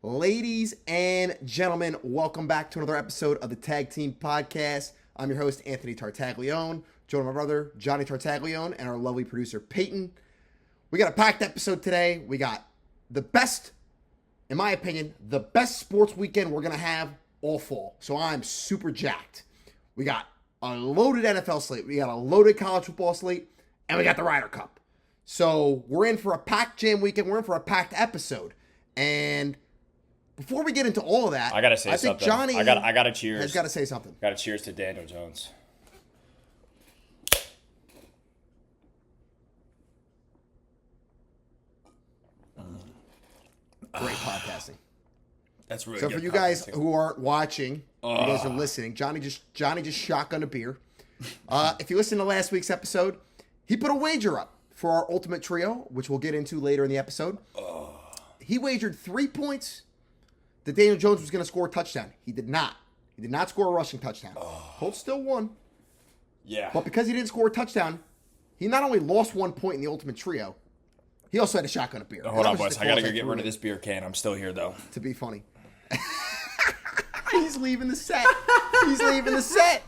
Ladies and gentlemen, welcome back to another episode of the Tag Team Podcast. I'm your host, Anthony Tartaglione, joined by my brother, Johnny Tartaglione, and our lovely producer, Peyton. We got a packed episode today. We got the best, in my opinion, the best sports weekend we're going to have all fall. So I'm super jacked. We got a loaded NFL slate. We got a loaded college football slate, and we got the Ryder Cup. So we're in for a packed jam weekend. We're in for a packed episode. And before we get into all of that, I gotta say something. Johnny I gotta cheers. Has got to say something. Got to cheers to Daniel Jones. Great podcasting. That's really so good. For you guys who aren't watching, you guys are listening. Johnny just shotgunned a beer. If you listen to last week's episode, he put a wager up for our ultimate trio, which we'll get into later in the episode. He wagered 3 points that Daniel Jones was going to score a touchdown. He did not. He did not score a rushing touchdown. Colts still won. Yeah. But because he didn't score a touchdown, he not only lost 1 point in the ultimate trio, he also had a shotgun of beer. Hold on, boys. I got to go get rid of this beer can. I'm still here, though. To be funny. He's leaving the set. He's leaving the set.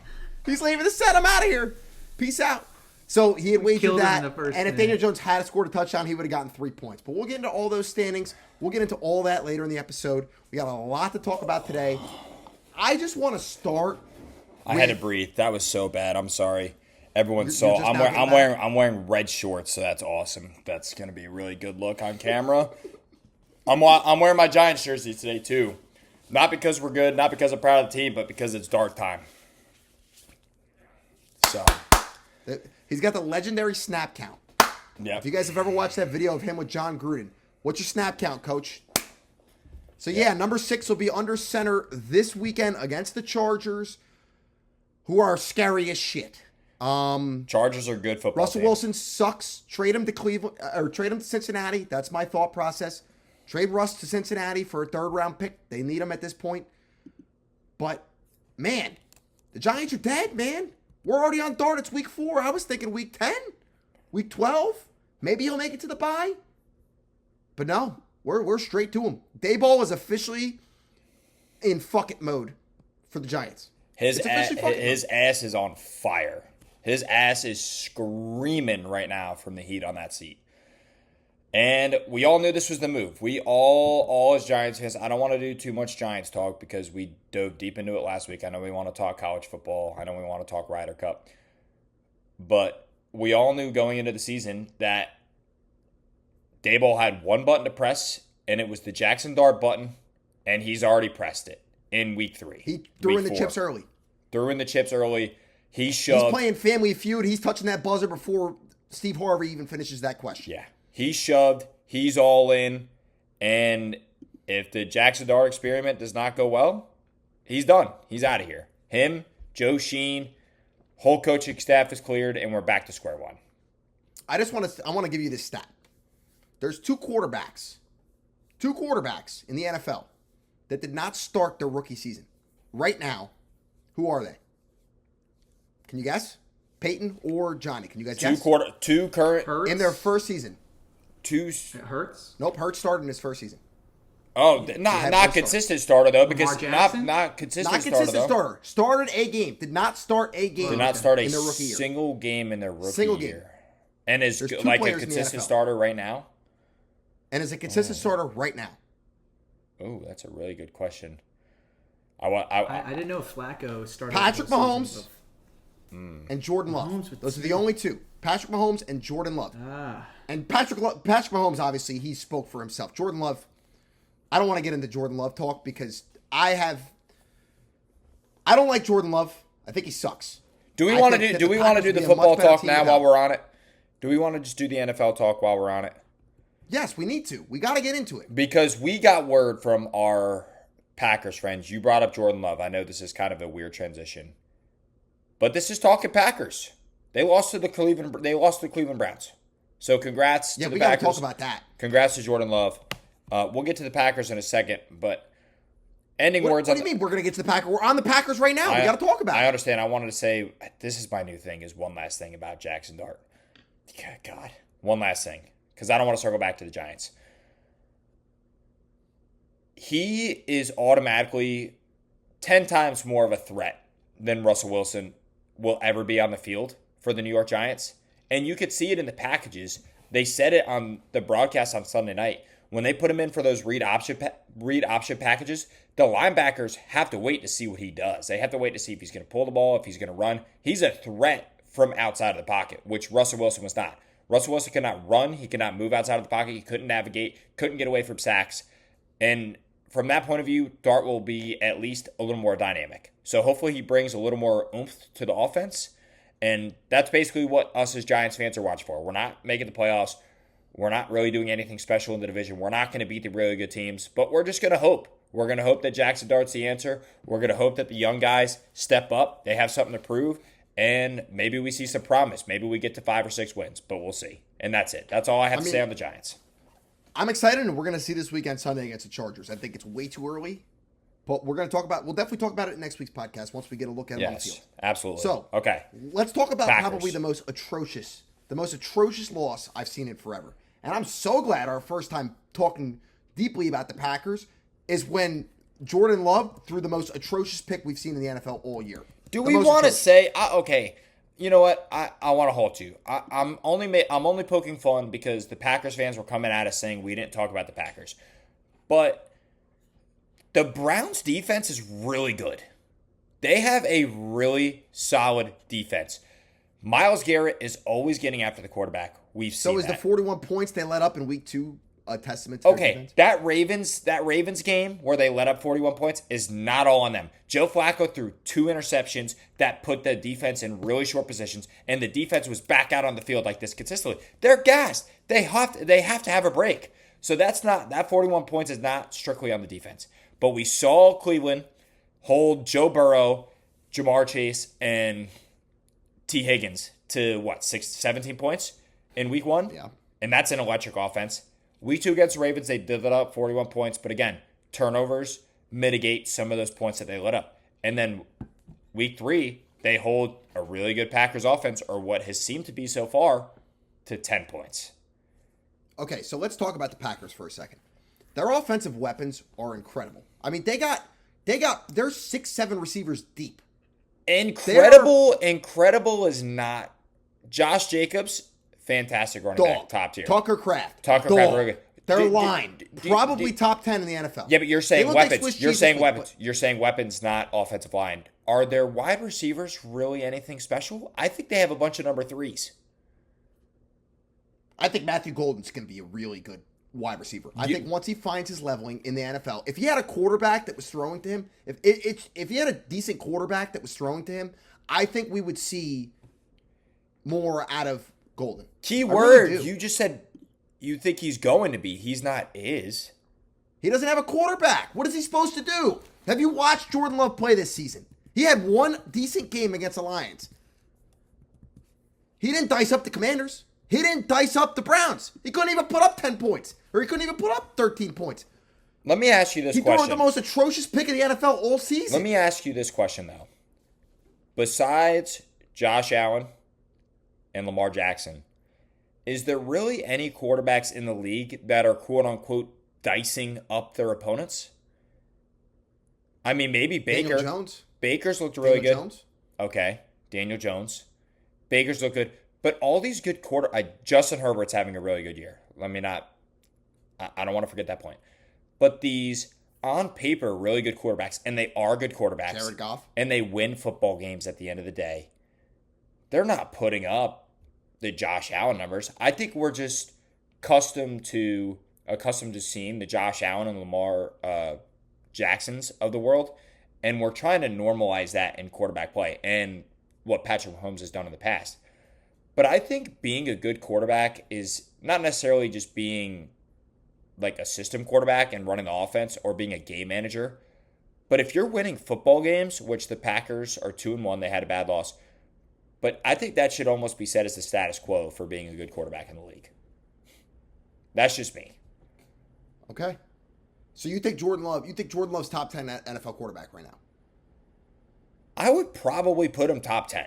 He's leaving the set. I'm out of here. Peace out. So he had wagered that, and if Daniel Jones had scored a touchdown, he would have gotten 3 points. But we'll get into all those standings. We'll get into all that later in the episode. We got a lot to talk about today. I just want to start. I had to breathe. That was so bad. I'm sorry. Everyone saw. I'm wearing red shorts, so that's awesome. That's gonna be a really good look on camera. I'm wearing my Giants jersey today too, not because we're good, not because I'm proud of the team, but because it's dark time. So. He's got the legendary snap count. Yeah. If you guys have ever watched that video of him with John Gruden, what's your snap count, coach? So, yeah, number 6 will be under center this weekend against the Chargers, who are scary as shit. Chargers are good football Russell team. Wilson sucks. Trade him to Cleveland or trade him to Cincinnati. That's my thought process. Trade Russ to Cincinnati for a third-round pick. They need him at this point. But, man, the Giants are dead, man. We're already on Dart. It's week 4. I was thinking week 10, week 12. Maybe he'll make it to the bye. But no, we're straight to him. Dayball is officially in fuck it mode for the Giants. His ass is on fire. His ass is screaming right now from the heat on that seat. And we all knew this was the move. We all as Giants fans, I don't want to do too much Giants talk because we dove deep into it last week. I know we want to talk college football. I know we want to talk Ryder Cup. But we all knew going into the season that Daboll had one button to press, and it was the Jackson Dart button, and he's already pressed it in week 3. He threw in the chips early. Threw in the chips early. He shoved. He's playing Family Feud. He's touching that buzzer before Steve Harvey even finishes that question. Yeah. He shoved, he's all in, and if the Jackson Dart experiment does not go well, he's done. He's out of here. Him, Joe Sheen, whole coaching staff is cleared, and we're back to square one. I want to give you this stat. There's two quarterbacks in the NFL that did not start their rookie season. Right now, who are they? Can you guess? Peyton or Johnny? Can you guys guess? Two current Hurts? In their first season. It hurts. Nope, Hurts started in his first season. Oh, not consistent starter though, because not consistent starter. Started a game. Did not start a game. Did not start a in their rookie year. single game in their rookie year. And is like a consistent NFL. starter right now. And is a consistent starter right now. Oh, that's a really good question. I didn't know Flacco started. Patrick Mahomes and Jordan Love. Those are the only two. Patrick Mahomes and Jordan Love. And Patrick Mahomes, obviously, he spoke for himself. Jordan Love, I don't want to get into Jordan Love talk because I don't like Jordan Love. I think he sucks. Do we want to do the football talk now while we're on it? Do we want to just do the NFL talk while we're on it? Yes, we need to. We got to get into it. Because we got word from our Packers friends. You brought up Jordan Love. I know this is kind of a weird transition. But this is talking Packers. They lost to the Cleveland Browns. So congrats to the Packers. Yeah, we got to talk about that. Congrats to Jordan Love. We'll get to the Packers in a second, but ending words on... What do you mean we're going to get to the Packers? We're on the Packers right now. We got to talk about it. I understand. I wanted to say, this is my new thing, is one last thing about Jackson Dart. God. One last thing, because I don't want to circle back to the Giants. he is automatically 10 times more of a threat than Russell Wilson will ever be on the field for the New York Giants. And you could see it in the packages. They said it on the broadcast on Sunday night. When they put him in for those read option packages, the linebackers have to wait to see what he does. They have to wait to see if he's going to pull the ball, if he's going to run. He's a threat from outside of the pocket, which Russell Wilson was not. Russell Wilson could not run. He could not move outside of the pocket. He couldn't navigate, couldn't get away from sacks. And from that point of view, Dart will be at least a little more dynamic. So hopefully he brings a little more oomph to the offense. And that's basically what us as Giants fans are watching for. We're not making the playoffs. We're not really doing anything special in the division. We're not going to beat the really good teams, but we're just going to hope. We're going to hope that Jackson Dart's the answer. We're going to hope that the young guys step up. They have something to prove, and maybe we see some promise. Maybe we get to 5 or 6 wins, but we'll see. And that's it. That's all I have to say on the Giants. I'm excited, and we're going to see this weekend Sunday against the Chargers. I think it's way too early, but we'll definitely talk about it in next week's podcast once we get a look at it on the field. Yes, absolutely. So, okay, let's talk about Packers. probably the most atrocious loss I've seen in forever. And I'm so glad our first time talking deeply about the Packers is when Jordan Love threw the most atrocious pick we've seen in the NFL all year. Do we want to say okay? You know what? I want to halt you. I'm only poking fun because the Packers fans were coming at us saying we didn't talk about the Packers, but the Browns defense is really good. They have a really solid defense. Myles Garrett is always getting after the quarterback. We've seen that. So is the 41 points they let up in week 2 a testament to their defense? That Ravens game where they let up 41 points is not all on them. Joe Flacco threw 2 interceptions that put the defense in really short positions, and the defense was back out on the field like this consistently. They're gassed. They have to have a break. So that 41 points is not strictly on the defense. But we saw Cleveland hold Joe Burrow, Jamar Chase, and T. Higgins to 17 points in week 1? Yeah. And that's an electric offense. Week 2 against the Ravens, they did that up 41 points. But again, turnovers mitigate some of those points that they let up. And then week 3, they hold a really good Packers offense, or what has seemed to be so far, to 10 points. Okay, so let's talk about the Packers for a second. Their offensive weapons are incredible. I mean, they're 6-7 receivers deep. Incredible is not. Josh Jacobs, fantastic running back, top tier. Tucker Kraft, really good. Their line, probably top 10 in the NFL. Yeah, but you're saying weapons. You're saying weapons, not offensive line. Are their wide receivers really anything special? I think they have a bunch of number 3s. I think Matthew Golden's going to be a really good wide receiver. I think once he finds his leveling in the NFL, if he had a quarterback that was throwing to him, if he had a decent quarterback that was throwing to him, I think we would see more out of Golden. Key word, you just said you think he's going to be. He's not is. He doesn't have a quarterback. What is he supposed to do? Have you watched Jordan Love play this season? He had one decent game against the Lions. He didn't dice up the Commanders. He didn't dice up the Browns. He couldn't even put up 10 points. Or he couldn't even put up 13 points. Let me ask you this question. He threw the most atrocious pick in the NFL all season. Let me ask you this question, though. Besides Josh Allen and Lamar Jackson, is there really any quarterbacks in the league that are quote-unquote dicing up their opponents? I mean, maybe Baker. Daniel Jones. Baker's looked really good. Jones. Okay, Daniel Jones. Baker's looked good. But all these good Justin Herbert's having a really good year. I don't want to forget that point. But these, on paper, really good quarterbacks, and they are good quarterbacks. Jared Goff. And they win football games at the end of the day. They're not putting up the Josh Allen numbers. I think we're just accustomed to seeing the Josh Allen and Lamar Jacksons of the world, and we're trying to normalize that in quarterback play and what Patrick Mahomes has done in the past. But I think being a good quarterback is not necessarily just being like a system quarterback and running the offense or being a game manager. But if you're winning football games, which the Packers are 2-1, they had a bad loss. But I think that should almost be set as the status quo for being a good quarterback in the league. That's just me. Okay. So you think Jordan Love's top 10 NFL quarterback right now? I would probably put him top 10.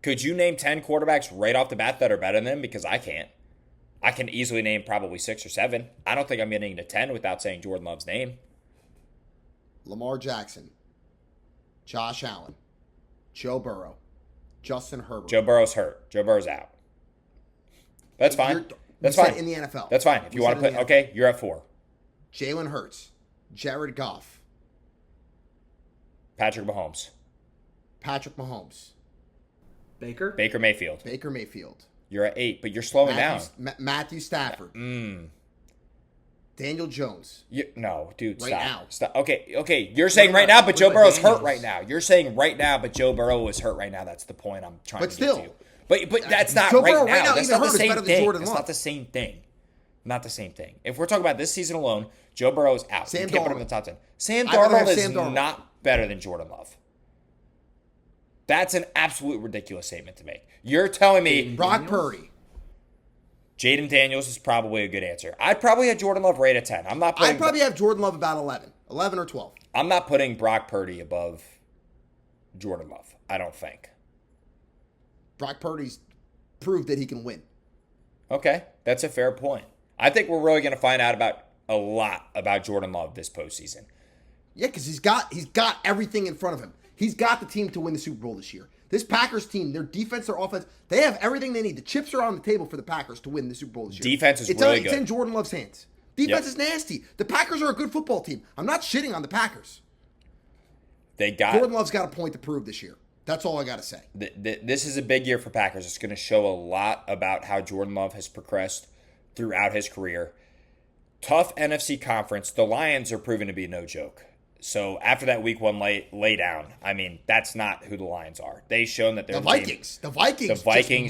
Could you name 10 quarterbacks right off the bat that are better than him? Because I can't. I can easily name probably 6 or 7. I don't think I'm getting to 10 without saying Jordan Love's name. Lamar Jackson, Josh Allen, Joe Burrow, Justin Herbert. Joe Burrow's hurt. Joe Burrow's out. That's fine. That's fine. In the NFL. That's fine. If you want to put, okay, you're at 4. Jalen Hurts, Jared Goff, Patrick Mahomes, Baker Mayfield. You're at 8, but you're slowing down. Matthew Stafford. Daniel Jones. No, dude, right stop. now. Stop. Okay. You're saying right now, but Joe Burrow's hurt right now. You're saying right now, but Joe Burrow is hurt right now. That's the point I'm trying to get to. But that's not Joe right Burrow now. That's not the same thing. That's not the same thing. Not the same thing. If we're talking about this season alone, Joe Burrow is out. Sam you can't Darnold. put him in the top 10. Sam Darnold is not better than Jordan Love. That's an absolute ridiculous statement to make. You're telling me Brock Purdy. Jaden Daniels is probably a good answer. I'd probably have Jordan Love right at 10. I'd probably have Jordan Love about 11 or 12. I'm not putting Brock Purdy above Jordan Love, I don't think. Brock Purdy's proved that he can win. Okay, that's a fair point. I think we're really going to find out a lot about Jordan Love this postseason. Yeah, because he's got everything in front of him. He's got the team to win the Super Bowl this year. This Packers team, their defense, their offense, they have everything they need. The chips are on the table for the Packers to win the Super Bowl this year. Defense is really good. It's in Jordan Love's hands. Defense is nasty. The Packers are a good football team. I'm not shitting on the Packers. Jordan Love's got a point to prove this year. That's all I got to say. This is a big year for Packers. It's going to show a lot about how Jordan Love has progressed throughout his career. Tough NFC conference. The Lions are proving to be no joke. So after that week 1 lay down, I mean, that's not who the Lions are. They've shown that they're the Vikings. The Vikings just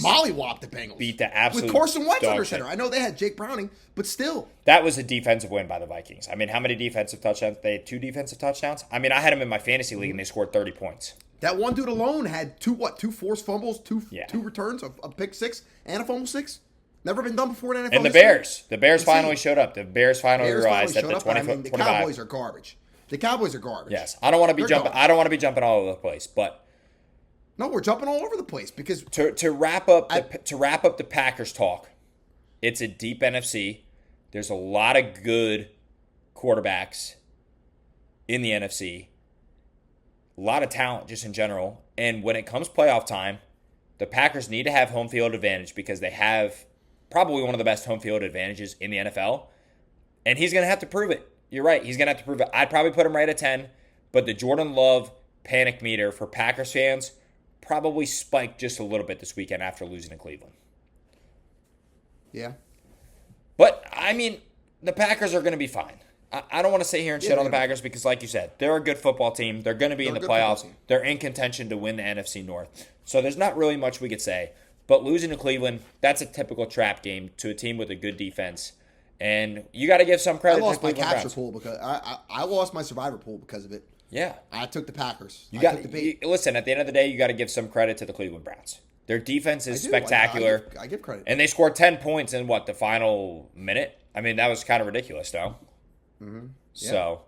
mollywopped the Bengals. Beat the absolute with Carson Wentz under shit. center. I know they had Jake Browning, but still. That was a defensive win by the Vikings. I mean, how many defensive touchdowns? They had 2 defensive touchdowns. I mean, I had them in my fantasy league, and they scored 30 points. That one dude alone had 2 forced fumbles, two returns, a pick 6, and a fumble 6. Never been done before in NFL. And the Bears finally showed up. The Bears finally realized that the 25. The Cowboys are garbage. The Cowboys are garbage. Yes, I don't want to be jumping. I don't want to be jumping all over the place, but no, we're jumping all over the place because to wrap up the Packers talk, it's a deep NFC. There's a lot of good quarterbacks in the NFC. A lot of talent just in general, and when it comes playoff time, the Packers need to have home field advantage because they have probably one of the best home field advantages in the NFL, and he's going to have to prove it. You're right. He's going to have to prove it. I'd probably put him right at 10, but the Jordan Love panic meter for Packers fans probably spiked just a little bit this weekend after losing to Cleveland. Yeah. But, I mean, the Packers are going to be fine. I don't want to sit here and shit on the Packers because, like you said, they're a good football team. They're going to be in the playoffs. They're in contention to win the NFC North. So there's not really much we could say. But losing to Cleveland, that's a typical trap game to a team with a good defense. And you got to give some credit to the Cleveland Browns. I lost my capture pool because I lost my survivor pool because of it. Yeah, I took the Packers. Listen, at the end of the day, you got to give some credit to the Cleveland Browns. Their defense is spectacular. I give credit, and they scored 10 points in the final minute. I mean, that was kind of ridiculous, though. Mm-hmm. Yeah. So,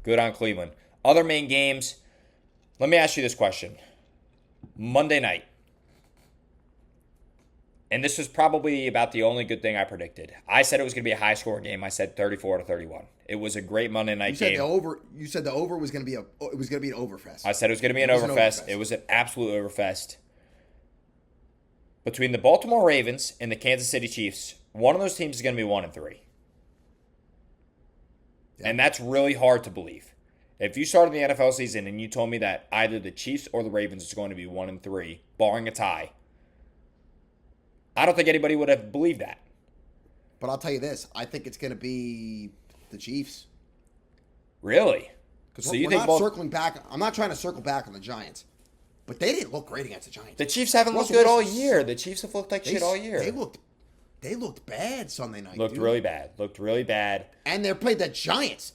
good on Cleveland. Other main games. Let me ask you this question: Monday night. And this was probably about the only good thing I predicted. I said it was going to be a high-scoring game. I said 34-31. It was a great Monday night game. You said the over was going to be an overfest. I said it was going to be an overfest. It was an absolute overfest. Between the Baltimore Ravens and the Kansas City Chiefs, one of those teams is going to be 1-3. Yeah. And that's really hard to believe. If you started the NFL season and you told me that either the Chiefs or the Ravens is going to be 1-3, barring a tie, I don't think anybody would have believed that. But I'll tell you this. I think it's going to be the Chiefs. Really? Because we're not circling back. I'm not trying to circle back on the Giants. But they didn't look great against the Giants. The Chiefs haven't looked good all year. The Chiefs have looked like shit all year. They looked bad Sunday night. Looked really bad. And they played the Giants.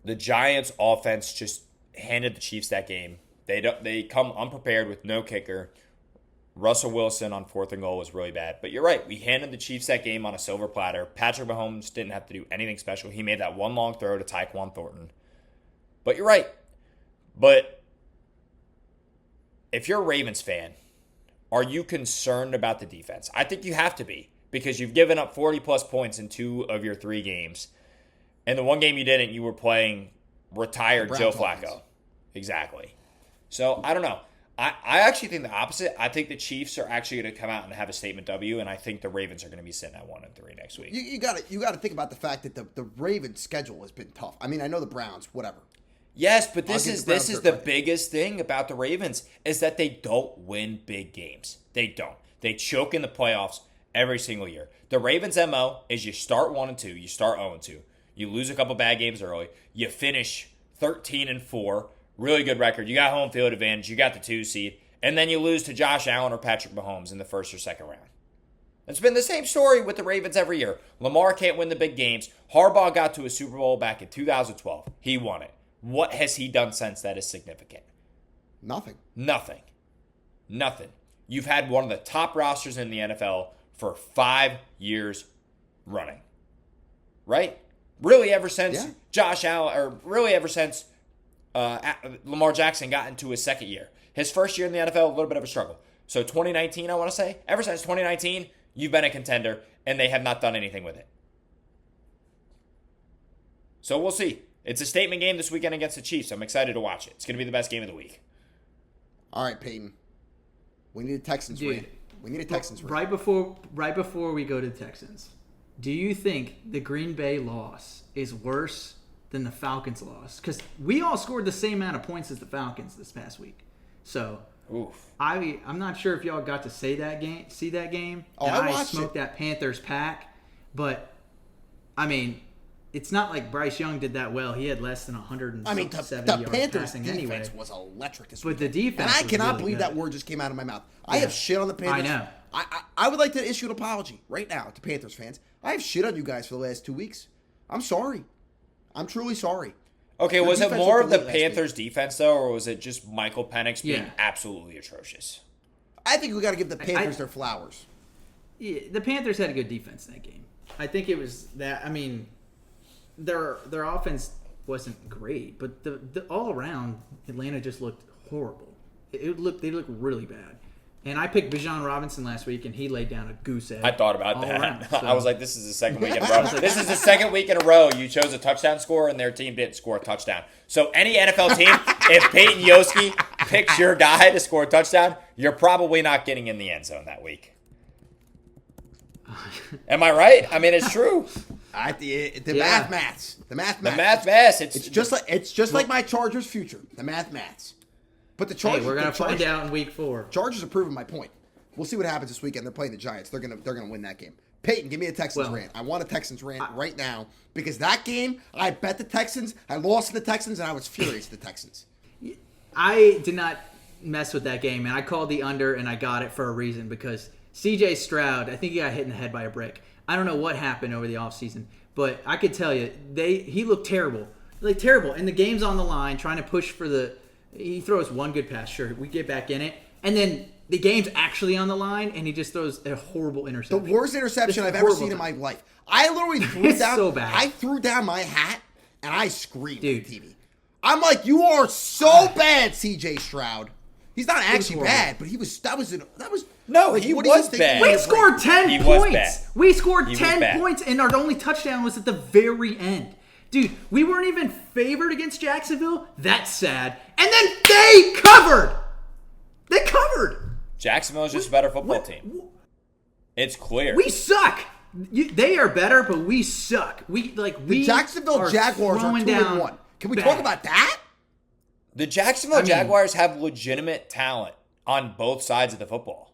The Giants offense just handed the Chiefs that game. They come unprepared with no kicker. Russell Wilson on 4th and goal was really bad. But you're right. We handed the Chiefs that game on a silver platter. Patrick Mahomes didn't have to do anything special. He made that one long throw to Tyquan Thornton. But you're right. But if you're a Ravens fan, are you concerned about the defense? I think you have to be because you've given up 40-plus points in 2 of your 3 games. And the one game you didn't, you were playing retired Joe Flacco. Offense. Exactly. So, I don't know. I actually think the opposite. I think the Chiefs are actually going to come out and have a statement W, and I think the Ravens are going to be sitting at 1-3 next week. You got to think about the fact that the Ravens' schedule has been tough. I mean, I know the Browns, whatever. Yes, but this is the biggest thing about the Ravens is that they don't win big games. They don't. They choke in the playoffs every single year. The Ravens' MO is you start 1-2, you start 0-2, you lose a couple bad games early, you finish 13-4. Really good record. You got home field advantage. You got the 2 seed. And then you lose to Josh Allen or Patrick Mahomes in the first or second round. It's been the same story with the Ravens every year. Lamar can't win the big games. Harbaugh got to a Super Bowl back in 2012. He won it. What has he done since that is significant? Nothing. You've had one of the top rosters in the NFL for 5 years running. Right? Really ever since Josh Allen, or really ever since Lamar Jackson got into his second year. His first year in the NFL, a little bit of a struggle. So 2019, I want to say, ever since 2019, you've been a contender, and they have not done anything with it. So we'll see. It's a statement game this weekend against the Chiefs. I'm excited to watch it. It's going to be the best game of the week. All right, Peyton. We need a Texans rant. We need a Texans rant. Right before we go to the Texans, do you think the Green Bay loss is worse than the Falcons loss? Because we all scored the same amount of points as the Falcons this past week. So I'm not sure if y'all got to see that game. Oh, I smoked that Panthers pack. But, I mean, it's not like Bryce Young did that well. He had less than 170 yards Panthers passing defense anyway. was electric this week. But the defense and I cannot really believe good. that word just came out of my mouth. I have shit on the Panthers. I know. I would like to issue an apology right now to Panthers fans. I have shit on you guys for the last 2 weeks. I'm sorry. I'm truly sorry. Okay, was it more of the Panthers' defense, though, or was it just Michael Penix being absolutely atrocious? I think we got to give the Panthers their flowers. Yeah, the Panthers had a good defense in that game. I think it was that. I mean, their offense wasn't great, but the all around Atlanta just looked horrible. They looked really bad. And I picked Bijan Robinson last week, and he laid down a goose egg. I thought about that. Around, so. I was like, this is the second week in a row. This is the second week in a row you chose a touchdown score, and their team didn't score a touchdown. So any NFL team, if Peyton Yoski picks your guy to score a touchdown, you're probably not getting in the end zone that week. Am I right? I mean, it's true. The math. The math. It's just like my Chargers' future. The math. But the Chargers, we're gonna find out in week 4. Chargers are proving my point. We'll see what happens this weekend. They're playing the Giants. They're gonna win that game. Peyton, give me a Texans rant. I want a Texans rant right now because that game, I bet the Texans. I lost to the Texans, and I was furious at the Texans. I did not mess with that game, and I called the under, and I got it for a reason because C.J. Stroud, I think he got hit in the head by a brick. I don't know what happened over the offseason, but I could tell you he looked terrible, and the game's on the line, trying to push for the. He throws one good pass, sure, we get back in it, and then the game's actually on the line, and he just throws a horrible interception. The worst interception I've ever seen in my life. I literally threw down. So bad. I threw down my hat and I screamed at the TV. I'm like, you are so bad, C.J. Stroud. He's not actually bad, but he was. That was. No, he was bad. We scored 10 points. We scored 10 points, and our only touchdown was at the very end. Dude, we weren't even favored against Jacksonville. That's sad. And then they covered. Jacksonville is just a better football team. It's clear. We suck. They are better, but we suck. The Jacksonville Jaguars are 2-1. Can we talk about that? The Jacksonville Jaguars have legitimate talent on both sides of the football.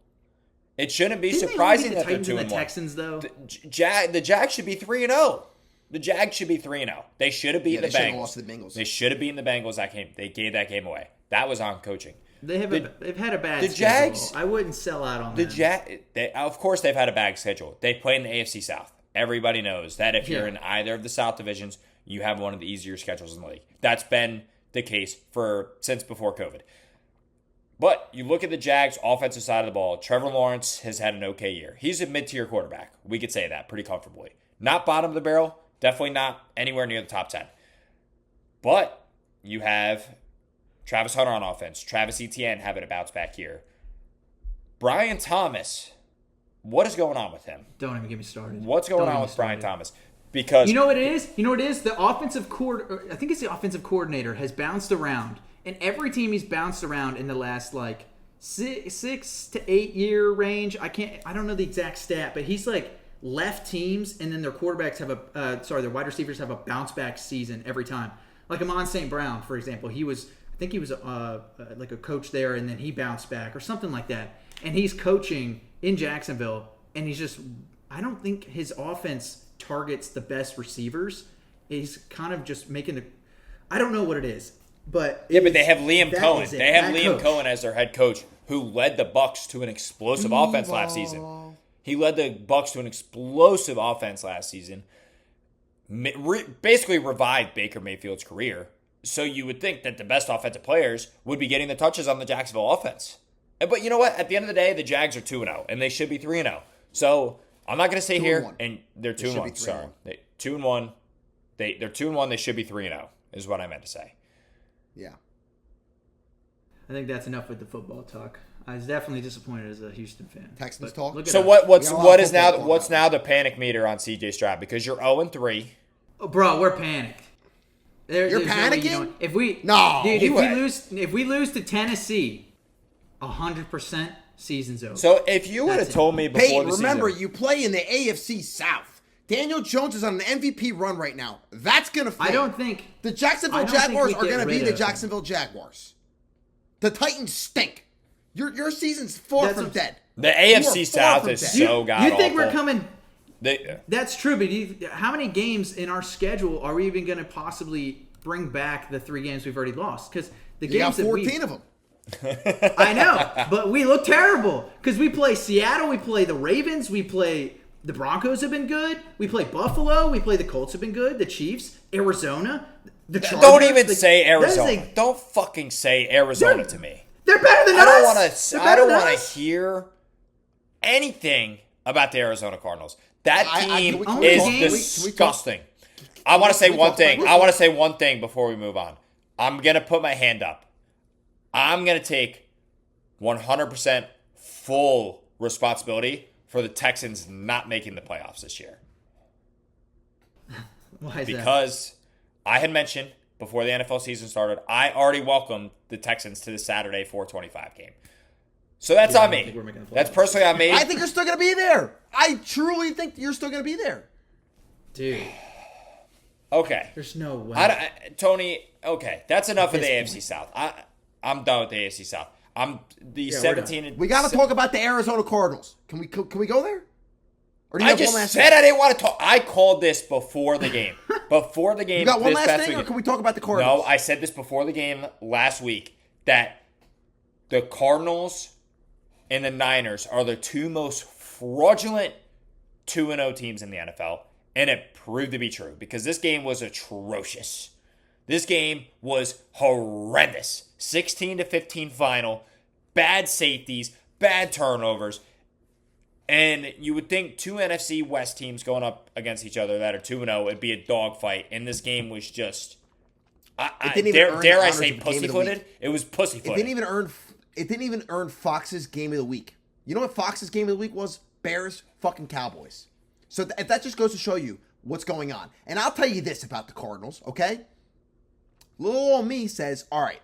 It shouldn't be surprising that they're 2-1. The Texans, though, the Jags should be 3-0. The Jags should be 3-0. They should have beaten the Bengals. Lost to the Bengals. They should have beaten the Bengals. They gave that game away. That was on coaching. They've had a bad schedule. Jags. I wouldn't sell out on them. Of course, they've had a bad schedule. They play in the AFC South. Everybody knows that if you're in either of the South divisions, you have one of the easier schedules in the league. That's been the case since before COVID. But you look at the Jags' offensive side of the ball. Trevor Lawrence has had an okay year. He's a mid-tier quarterback. We could say that pretty comfortably. Not bottom of the barrel. Definitely not anywhere near the top 10. But you have Travis Hunter on offense. Travis Etienne having a bounce back here. Brian Thomas. What is going on with him? Don't even get me started. What's going on with Brian Thomas? because you know what it is? You know what it is? The offensive I think it's the offensive coordinator has bounced around, and every team he's bounced around in the last like 6 to 8 year range. I don't know the exact stat, but he's like left teams, and then their quarterbacks have their wide receivers have a bounce back season every time. Like Amon St. Brown, for example, I think he was like a coach there, and then he bounced back or something like that. And he's coaching in Jacksonville, and I don't think his offense targets the best receivers. He's kind of just making I don't know what it is, but yeah, but they have Liam Cohen. They have Liam coach. Cohen as their head coach, who led the Bucs to an explosive offense last season. He led the Bucs to an explosive offense last season. Basically revived Baker Mayfield's career. So you would think that the best offensive players would be getting the touches on the Jacksonville offense. But you know what? At the end of the day, the Jags are 2-0, and they should be 3-0. So I'm not going to say here, and they're 2-1. Sorry, 2-1. They're 2-1. They should be 3-0. Is what I meant to say. Yeah. I think that's enough with the football talk. I was definitely disappointed as a Houston fan. Texans talk. So what's now the panic meter on CJ Stroud, because you're 0-3. Oh, bro, we're panicked. You're panicking? No if we lose to Tennessee, 100% season's over. So if you would have told me before Peyton, the remember, season, you play in the AFC South. Daniel Jones is on an MVP run right now. That's gonna fail. I don't think the Jacksonville Jaguars are gonna be the Jacksonville him. Jaguars. The Titans stink. Your season's far from dead. The AFC South is so god awful. You think we're coming? That's true, but how many games in our schedule are we even going to possibly bring back the 3 games we've already lost? Because the games got 14 of them. I know, but we look terrible because we play Seattle, we play the Ravens, we play the Broncos have been good, we play Buffalo, we play the Colts have been good, the Chiefs, Arizona, the Chargers. Don't even say Arizona. Don't fucking say Arizona to me. They're better than us. I don't want to hear anything about the Arizona Cardinals. That team is disgusting. I want to say one thing. I want to say one thing before we move on. I'm going to put my hand up. I'm going to take 100% full responsibility for the Texans not making the playoffs this year. Why is because I had mentioned before the NFL season started, I already welcomed the Texans to the Saturday 425 game. So that's on me. That's personally on me. I think you're still going to be there. I truly think you're still going to be there. Dude. Okay. There's no way. Tony, okay. That's enough of the AFC South. I'm done with the AFC South. I'm the 17. We got to talk about the Arizona Cardinals. Can we go there? Or do you I just said I didn't want to talk. I called this before the game. Before the game. You got one this last thing, or can we talk about the Cardinals? No, I said this before the game last week, that the Cardinals and the Niners are the 2 most fraudulent 2-0 teams in the NFL, and it proved to be true because this game was atrocious. This game was horrendous. 16-15 final, bad safeties, bad turnovers. And you would think 2 NFC West teams going up against each other that are 2-0 would be a dogfight. And this game was just, dare I say, pussyfooted? It was pussyfooted. It didn't even earn Fox's game of the week. You know what Fox's game of the week was? Bears fucking Cowboys. So that just goes to show you what's going on. And I'll tell you this about the Cardinals, okay? Little old me says, all right,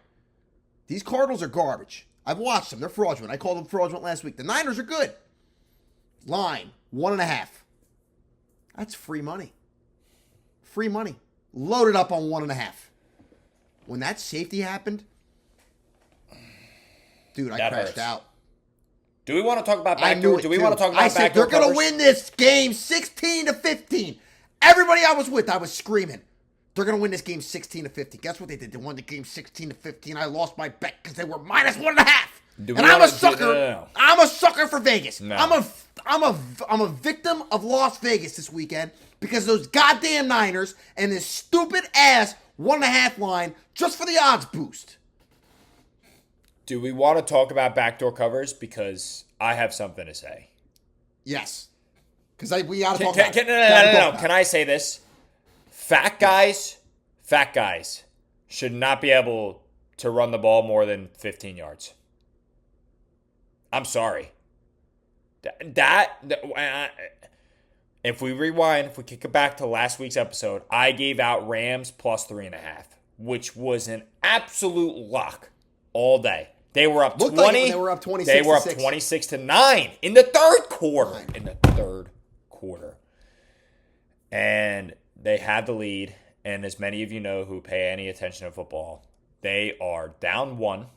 these Cardinals are garbage. I've watched them. They're fraudulent. I called them fraudulent last week. The Niners are good. Line, 1.5. That's free money. Free money. Loaded up on 1.5. When that safety happened, dude, I crashed out. Do we want to talk about backdoor? Do we want to talk about backdoor? I said they're going to win this game 16-15. Everybody I was with, I was screaming. They're going to win this game 16-15. Guess what they did? They won the game 16-15. I lost my bet because they were minus 1.5. And I'm a sucker. No. I'm a sucker for Vegas. No. I'm a victim of Las Vegas this weekend because of those goddamn Niners and this stupid ass 1.5 line just for the odds boost. Do we want to talk about backdoor covers? Because I have something to say. Yes. Because we got to talk about it. No. Can I say this? Fat guys should not be able to run the ball more than 15 yards. I'm sorry. if we rewind, if we kick it back to last week's episode, I gave out Rams plus 3.5, which was an absolute lock all day. They were up 20. Like they were up 26. They were up 26-9 in the third quarter. And they had the lead. And as many of you know who pay any attention to football, they are down 1,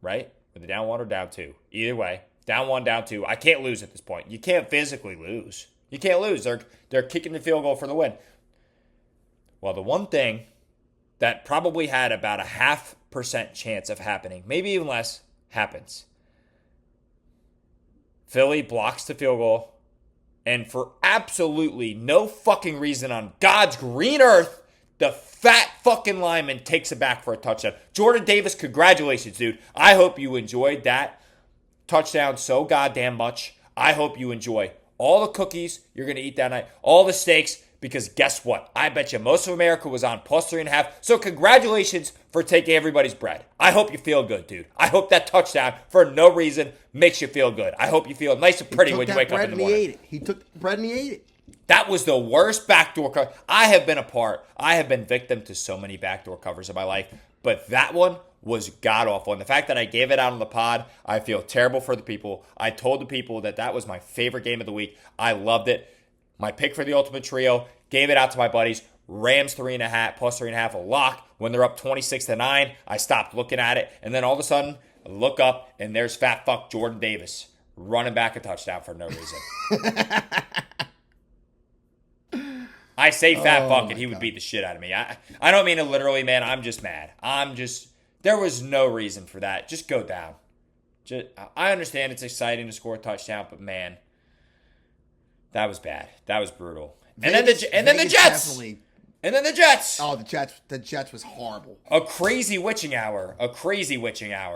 right? Are they down 1 or down 2? Either way, down 1, down 2. I can't lose at this point. You can't physically lose. You can't lose. They're kicking the field goal for the win. Well, the one thing that probably had about a 0.5% chance of happening, maybe even less, happens. Philly blocks the field goal, and for absolutely no fucking reason on God's green earth, the fat fucking lineman takes it back for a touchdown. Jordan Davis, congratulations, dude. I hope you enjoyed that touchdown so goddamn much. I hope you enjoy all the cookies you're going to eat that night, all the steaks, because guess what? I bet you most of America was on plus 3.5. So congratulations for taking everybody's bread. I hope you feel good, dude. I hope that touchdown, for no reason, makes you feel good. I hope you feel nice and pretty when you wake up in the morning. He took the bread and he ate it. That was the worst backdoor cover. I have been victim to so many backdoor covers in my life, but that one was god-awful. And the fact that I gave it out on the pod, I feel terrible for the people. I told the people that was my favorite game of the week. I loved it. My pick for the ultimate trio, gave it out to my buddies. Rams 3.5, plus 3.5, a lock. When they're up 26-9, I stopped looking at it. And then all of a sudden, I look up, and there's fat fuck Jordan Davis running back a touchdown for no reason. I say fat fuck, and he would beat the shit out of me. I don't mean it literally, man. I'm just mad. There was no reason for that. Just go down. I understand it's exciting to score a touchdown, but man, that was bad. That was brutal. And then the Jets. And then the Jets. Oh, the Jets was horrible. A crazy witching hour.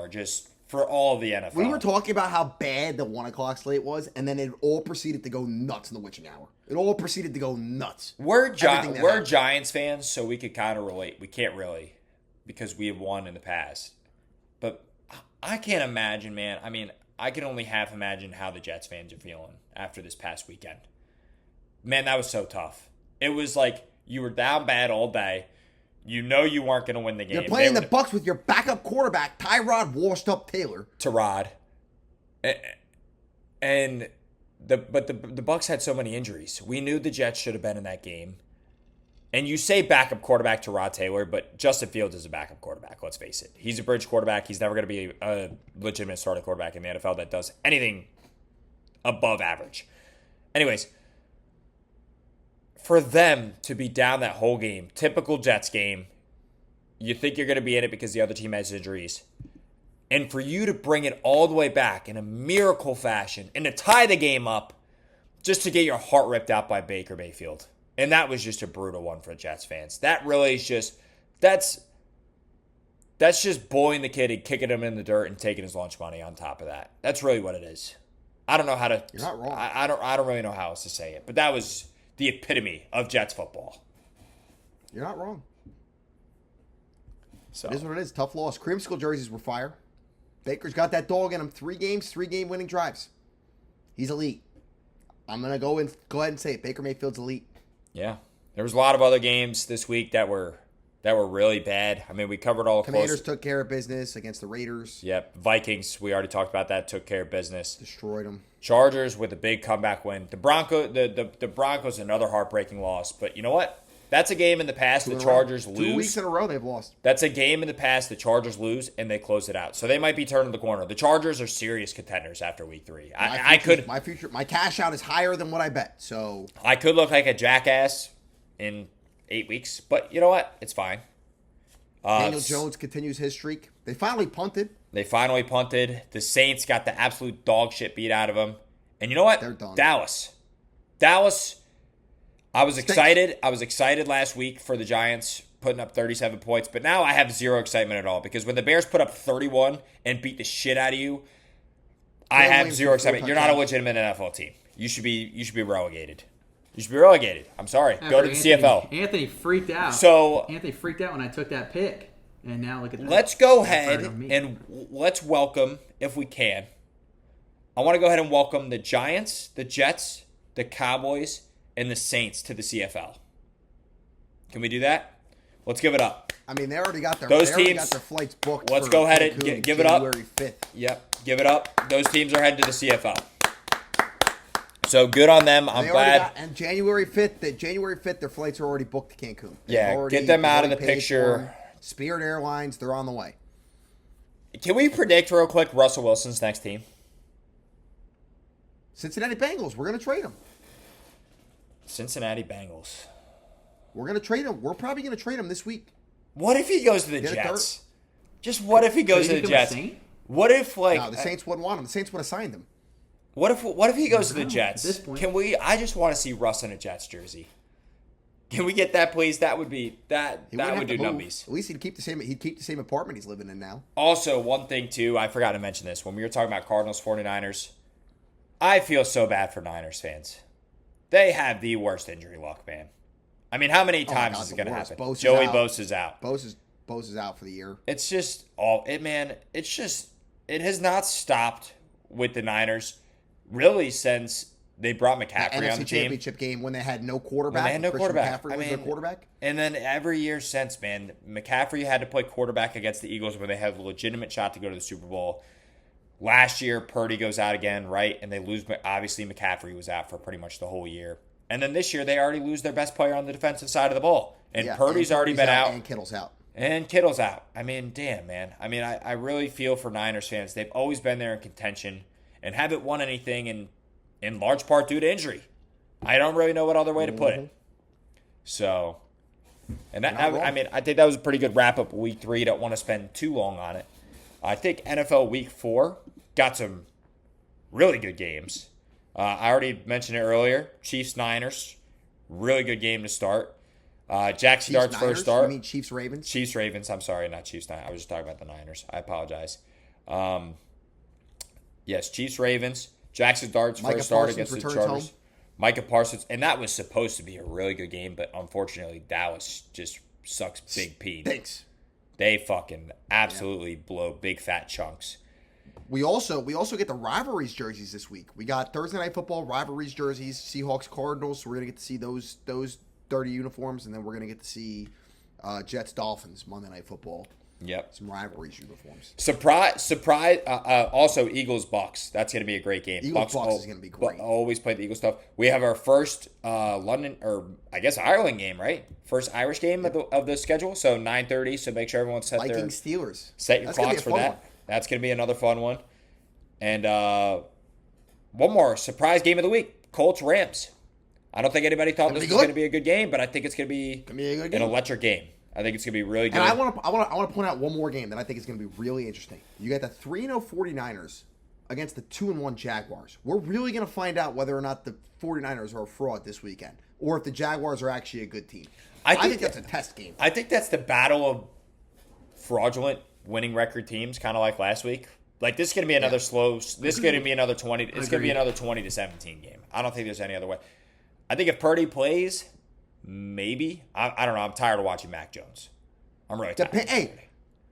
Just for all of the NFL. We were talking about how bad the 1 o'clock slate was, and then it all proceeded to go nuts in the witching hour. It all proceeded to go nuts. We're Giants fans, so we could kind of relate. We can't really, because we have won in the past. But I can't imagine, man. I mean, I can only half imagine how the Jets fans are feeling after this past weekend. Man, that was so tough. It was like you were down bad all day. You know you weren't going to win the game. You're playing the Bucs with your backup quarterback, Tyrod washed-up Taylor. Tyrod. And the Bucs had so many injuries. We knew the Jets should have been in that game. And you say backup quarterback Tyrod Taylor, but Justin Fields is a backup quarterback, let's face it. He's a bridge quarterback. He's never going to be a legitimate starting quarterback in the NFL that does anything above average. Anyways, for them to be down that whole game, typical Jets game, you think you're going to be in it because the other team has injuries. And for you to bring it all the way back in a miracle fashion and to tie the game up just to get your heart ripped out by Baker Mayfield. And that was just a brutal one for Jets fans. That really is just, that's just bullying the kid and kicking him in the dirt and taking his lunch money on top of that. That's really what it is. I don't know how to. You're not wrong. I don't really know how else to say it. But that was the epitome of Jets football. You're not wrong. So it is what it is. Tough loss. Creamsicle jerseys were fire. Baker's got that dog in him. 3 games, 3-game winning drives. He's elite. I'm gonna go ahead and say it. Baker Mayfield's elite. Yeah, there was a lot of other games this week that were really bad. I mean, we covered all. Commanders took care of business against the Raiders. Yep, Vikings. We already talked about that. Took care of business. Destroyed them. Chargers with a big comeback win. The Broncos another heartbreaking loss. But you know what? That's a game in the past the Chargers lose. 2 weeks in a row they've lost. That's a game in the past the Chargers lose and they close it out. So they might be turning the corner. The Chargers are serious contenders after week 3. My cash out is higher than what I bet. So I could look like a jackass in 8 weeks, but you know what? It's fine. Daniel Jones continues his streak. They finally punted. The Saints got the absolute dog shit beat out of them. And you know what? They're done. Dallas. I was excited. I was excited last week for the Giants putting up 37 points, but now I have zero excitement at all because when the Bears put up 31 and beat the shit out of you, I have zero excitement. You're not a legitimate NFL team. You should be relegated. You should be relegated. I'm sorry. Go to the CFL. Anthony freaked out. Anthony freaked out when I took that pick, and now look at that. Let's go ahead and let's welcome, if we can. I want to go ahead and welcome the Giants, the Jets, the Cowboys, and the Saints to the CFL. Can we do that? Let's give it up. I mean, they already got their flights booked. Let's for go ahead and Cancun, give it up. January 5th. Yep, give it up. Those teams are heading to the CFL. So good on them. I'm glad. And January 5th, their flights are already booked to Cancun. Get them out of the picture. Spirit Airlines, they're on the way. Can we predict real quick Russell Wilson's next team? Cincinnati Bengals. We're going to trade him. Cincinnati Bengals. We're going to trade him. We're probably going to trade him this week. What if he goes to the Jets? Just what if he goes to the Jets? What if No, the Saints wouldn't want him. The Saints would have signed him. What if he goes to the Jets? At this point. Can we? I just want to see Russ in a Jets jersey. Can we get that, please? That would be that would do numbies. At least he'd keep the same apartment he's living in now. Also, one thing too, I forgot to mention this when we were talking about Cardinals 49ers. I feel so bad for Niners fans. They have the worst injury luck, man. I mean, how many times is it going to happen? Joey Bosa's out. Bosa's out for the year. It's just it has not stopped with the Niners really since they brought McCaffrey on the NFC team. Championship game when they had no quarterback. When they had no quarterback. McCaffrey was their quarterback. And then every year since, man, McCaffrey had to play quarterback against the Eagles where they had a legitimate shot to go to the Super Bowl. Last year, Purdy goes out again, right? And they lose. Obviously, McCaffrey was out for pretty much the whole year. And then this year, they already lose their best player on the defensive side of the ball. And Purdy's already been out. And Kittle's out. And Kittle's out. I mean, damn, man. I mean, I really feel for Niners fans. They've always been there in contention and haven't won anything in large part due to injury. I don't really know what other way to put it. So, and that I think that was a pretty good wrap up of week 3. Don't want to spend too long on it. I think NFL week 4 got some really good games. I already mentioned it earlier. Chiefs-Niners, really good game to start. Jackson Dart's first start. You mean Chiefs-Ravens? Chiefs-Ravens. I'm sorry, not Chiefs-Niners. I was just talking about the Niners. I apologize. Yes, Chiefs-Ravens. Jackson Dart's first start against the Chargers. Home. Micah Parsons. And that was supposed to be a really good game, but unfortunately, Dallas just sucks big P. Thanks. They fucking absolutely blow big fat chunks. We also get the rivalries jerseys this week. We got Thursday Night Football rivalries jerseys, Seahawks Cardinals. So we're gonna get to see those dirty uniforms, and then we're gonna get to see Jets Dolphins Monday Night Football. Yep. Some rivalries uniforms. Surprise! Also, Eagles Bucks. That's gonna be a great game. Bucks is gonna be great. Always play the Eagles stuff. We have our first London, or I guess Ireland game, right? First Irish game of the schedule. So 9:30. So make sure everyone set Steelers. Set your clocks for that. One. That's gonna be another fun one. And one more surprise game of the week: Colts Rams. I don't think anybody thought this was going to be a good game, but I think it's going to be an electric game. I think it's going to be really good. And I want to point out one more game that I think is going to be really interesting. You got the 3-0 49ers against the 2-1 Jaguars. We're really going to find out whether or not the 49ers are a fraud this weekend, or if the Jaguars are actually a good team. I think that's a test game. I think that's the battle of fraudulent winning record teams, kind of like last week. Like, this is going to be another slow. This is going to be another 20. It's going to be another 20-17 game. I don't think there's any other way. I think if Purdy plays, maybe. I don't know. I'm tired of watching Mac Jones. I'm really tired.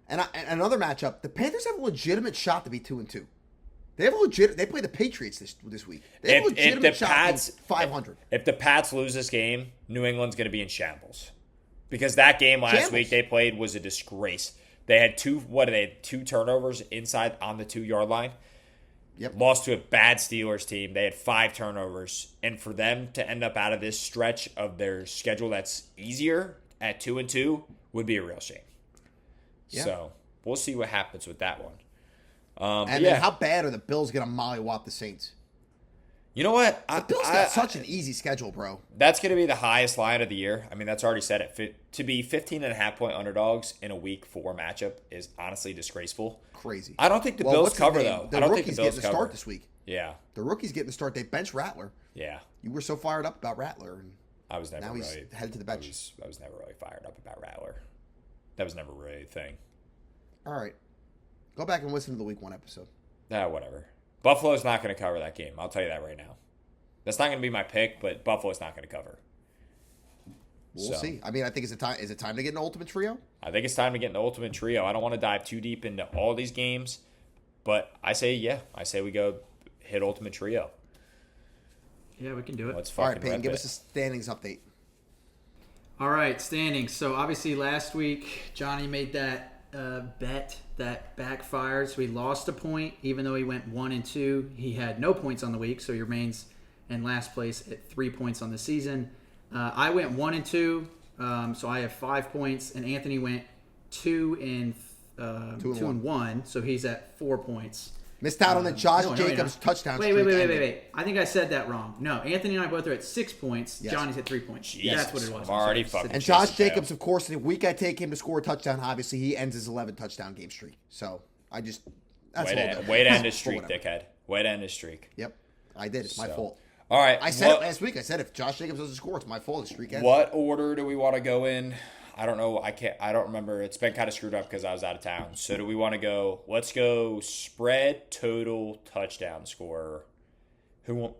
And another matchup. The Panthers have a legitimate shot to be 2-2. They have They play the Patriots this week. They have a legitimate shot to be 500. If the Pats lose this game, New England's going to be in shambles, because that game last week they played was a disgrace. They had two turnovers inside on the 2-yard line. Yep. Lost to a bad Steelers team. They had 5 turnovers. And for them to end up out of this stretch of their schedule that's easier at 2-2 would be a real shame. Yeah. So we'll see what happens with that one. And then how bad are the Bills going to mollywop the Saints? You know what? The Bills got such an easy schedule, bro. That's going to be the highest line of the year. I mean, that's already set it. To be 15.5-point underdogs in a week 4 matchup is honestly disgraceful. Crazy. I don't think the Bills cover, though. The rookie's getting the start this week. Yeah. The rookie's getting the start. They benched Rattler. Yeah. You were so fired up about Rattler. And I was never now really. He's headed to the bench. I was never really fired up about Rattler. That was never really a thing. All right. Go back and listen to the week 1 episode. Whatever. Buffalo's not going to cover that game. I'll tell you that right now. That's not going to be my pick, but Buffalo's not going to cover. We'll see. I mean, I think is it time to get an ultimate trio? I think it's time to get an ultimate trio. I don't want to dive too deep into all these games, but I say we go hit ultimate trio. Yeah, we can do it. Let's All fucking right, Peyton, rip give it. us a standings update. All right, standings. So obviously last week Johnny made that bet that backfired. So he lost a point, even though he went 1-2. He had no points on the week, so he remains in last place at 3 points on the season. I went 1-2, so I have 5 points, and Anthony went 2-1, so he's at 4 points. Missed out on the Josh no, Jacobs touchdown Wait. streak. I think I said that wrong. No, Anthony and I both are at 6 points. Yes. Johnny's at 3 points. Jesus, That's what it was. I'm already fucking. And Josh chasing Jacobs, tail. of course, the week I take him to score a touchdown, obviously he ends his 11 touchdown game streak. So I just that's Way to end his But streak, whatever. dickhead. Way to end his streak. Yep, I did. It's my So. fault. All right. I said it last week. I said if Josh Jacobs doesn't score, it's my fault. The streak ends. What order do we want to go in? I don't know. I don't remember. It's been kind of screwed up because I was out of town. So do we want to go? Let's go spread, total, touchdown scorer. Who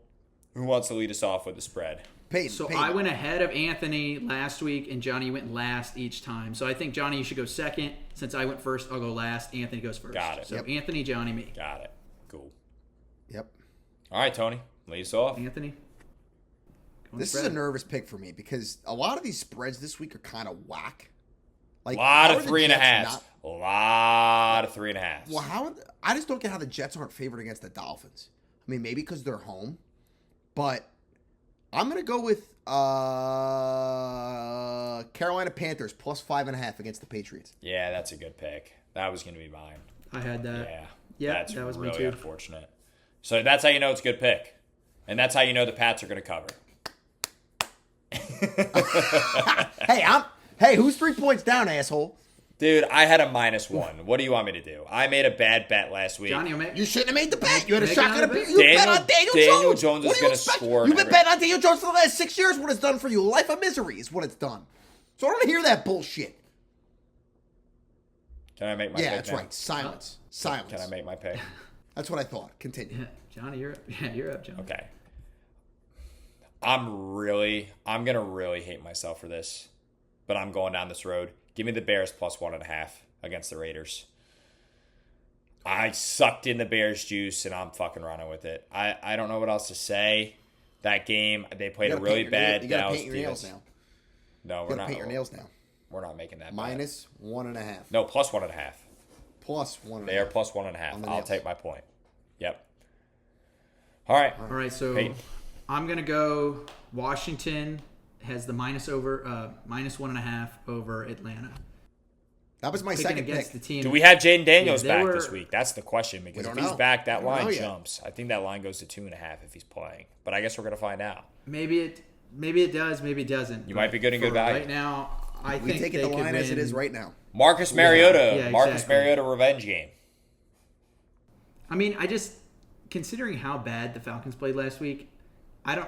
wants to lead us off with the spread? Peyton. So Peyton. I went ahead of Anthony last week, and Johnny went last each time. So I think, Johnny, you should go second. Since I went first, I'll go last. Anthony goes first. Got it. So Yep. Anthony, Johnny, me. Got it. Cool. Yep. All right, Tony. Lead us off. Anthony? Go on This spread. is a nervous pick for me because a lot of these spreads this week are kind of whack. A Like lot how of are the 3.5. Jets not- A lot of 3.5. Well, I just don't get how the Jets aren't favored against the Dolphins. I mean, maybe because they're home, but I'm gonna go with Carolina Panthers plus 5.5 against the Patriots. Yeah, that's a good pick. That was going to be mine. I had that. Yeah. Yeah, That's that was me really too. unfortunate. So that's how you know it's a good pick. And that's how you know the Pats are going to cover. Hey, who's 3 points down, asshole? Dude, I had a -1. What do you want me to do? I made a bad bet last week. Johnny, You shouldn't have made the bet. You had a Make shotgun. another bet. You bet Daniel- on Daniel Daniel Jones. Jones What is do you gonna expect? score You've been another- betting on Daniel Jones for the last 6 years. What it's done for you? A life of misery is what it's done. So I don't want to hear that bullshit. Can I make my Yeah, pick that's now? right. Silence. Silence. Can I make my pick? That's what I thought. Continue. Yeah, Johnny, you're up. Yeah, you're up, Johnny. Okay. I'm gonna really hate myself for this, but I'm going down this road. Give me the Bears plus 1.5 against the Raiders. I sucked in the Bears juice and I'm fucking running with it. I don't know what else to say. That game, they played You a gotta really paint your nail- bad You gotta Dallas paint your nails defense. now. No, You we're gotta not. paint your nails now. We're not making that bet. Minus 1.5. No, plus 1.5. Plus 1.5. They are plus 1.5. On the I'll nails. take my point. Yep. All right. All right, so Peyton. I'm going to go Washington has the minus 1.5 over Atlanta. That was my Picking second against pick. the team. Do we have Jaden Daniels Yeah, they back were- this week? That's the question. Because We if don't he's know. back, that We don't know line yet. jumps. I think that line goes to 2.5 if he's playing. But I guess we're gonna find out. Maybe it does, maybe it doesn't. You might be getting For good value. Right now, I We think take it they the could line as it win. is right now. Marcus Mariota. Yeah, Marcus exactly. Mariota revenge game. I mean, considering how bad the Falcons played last week,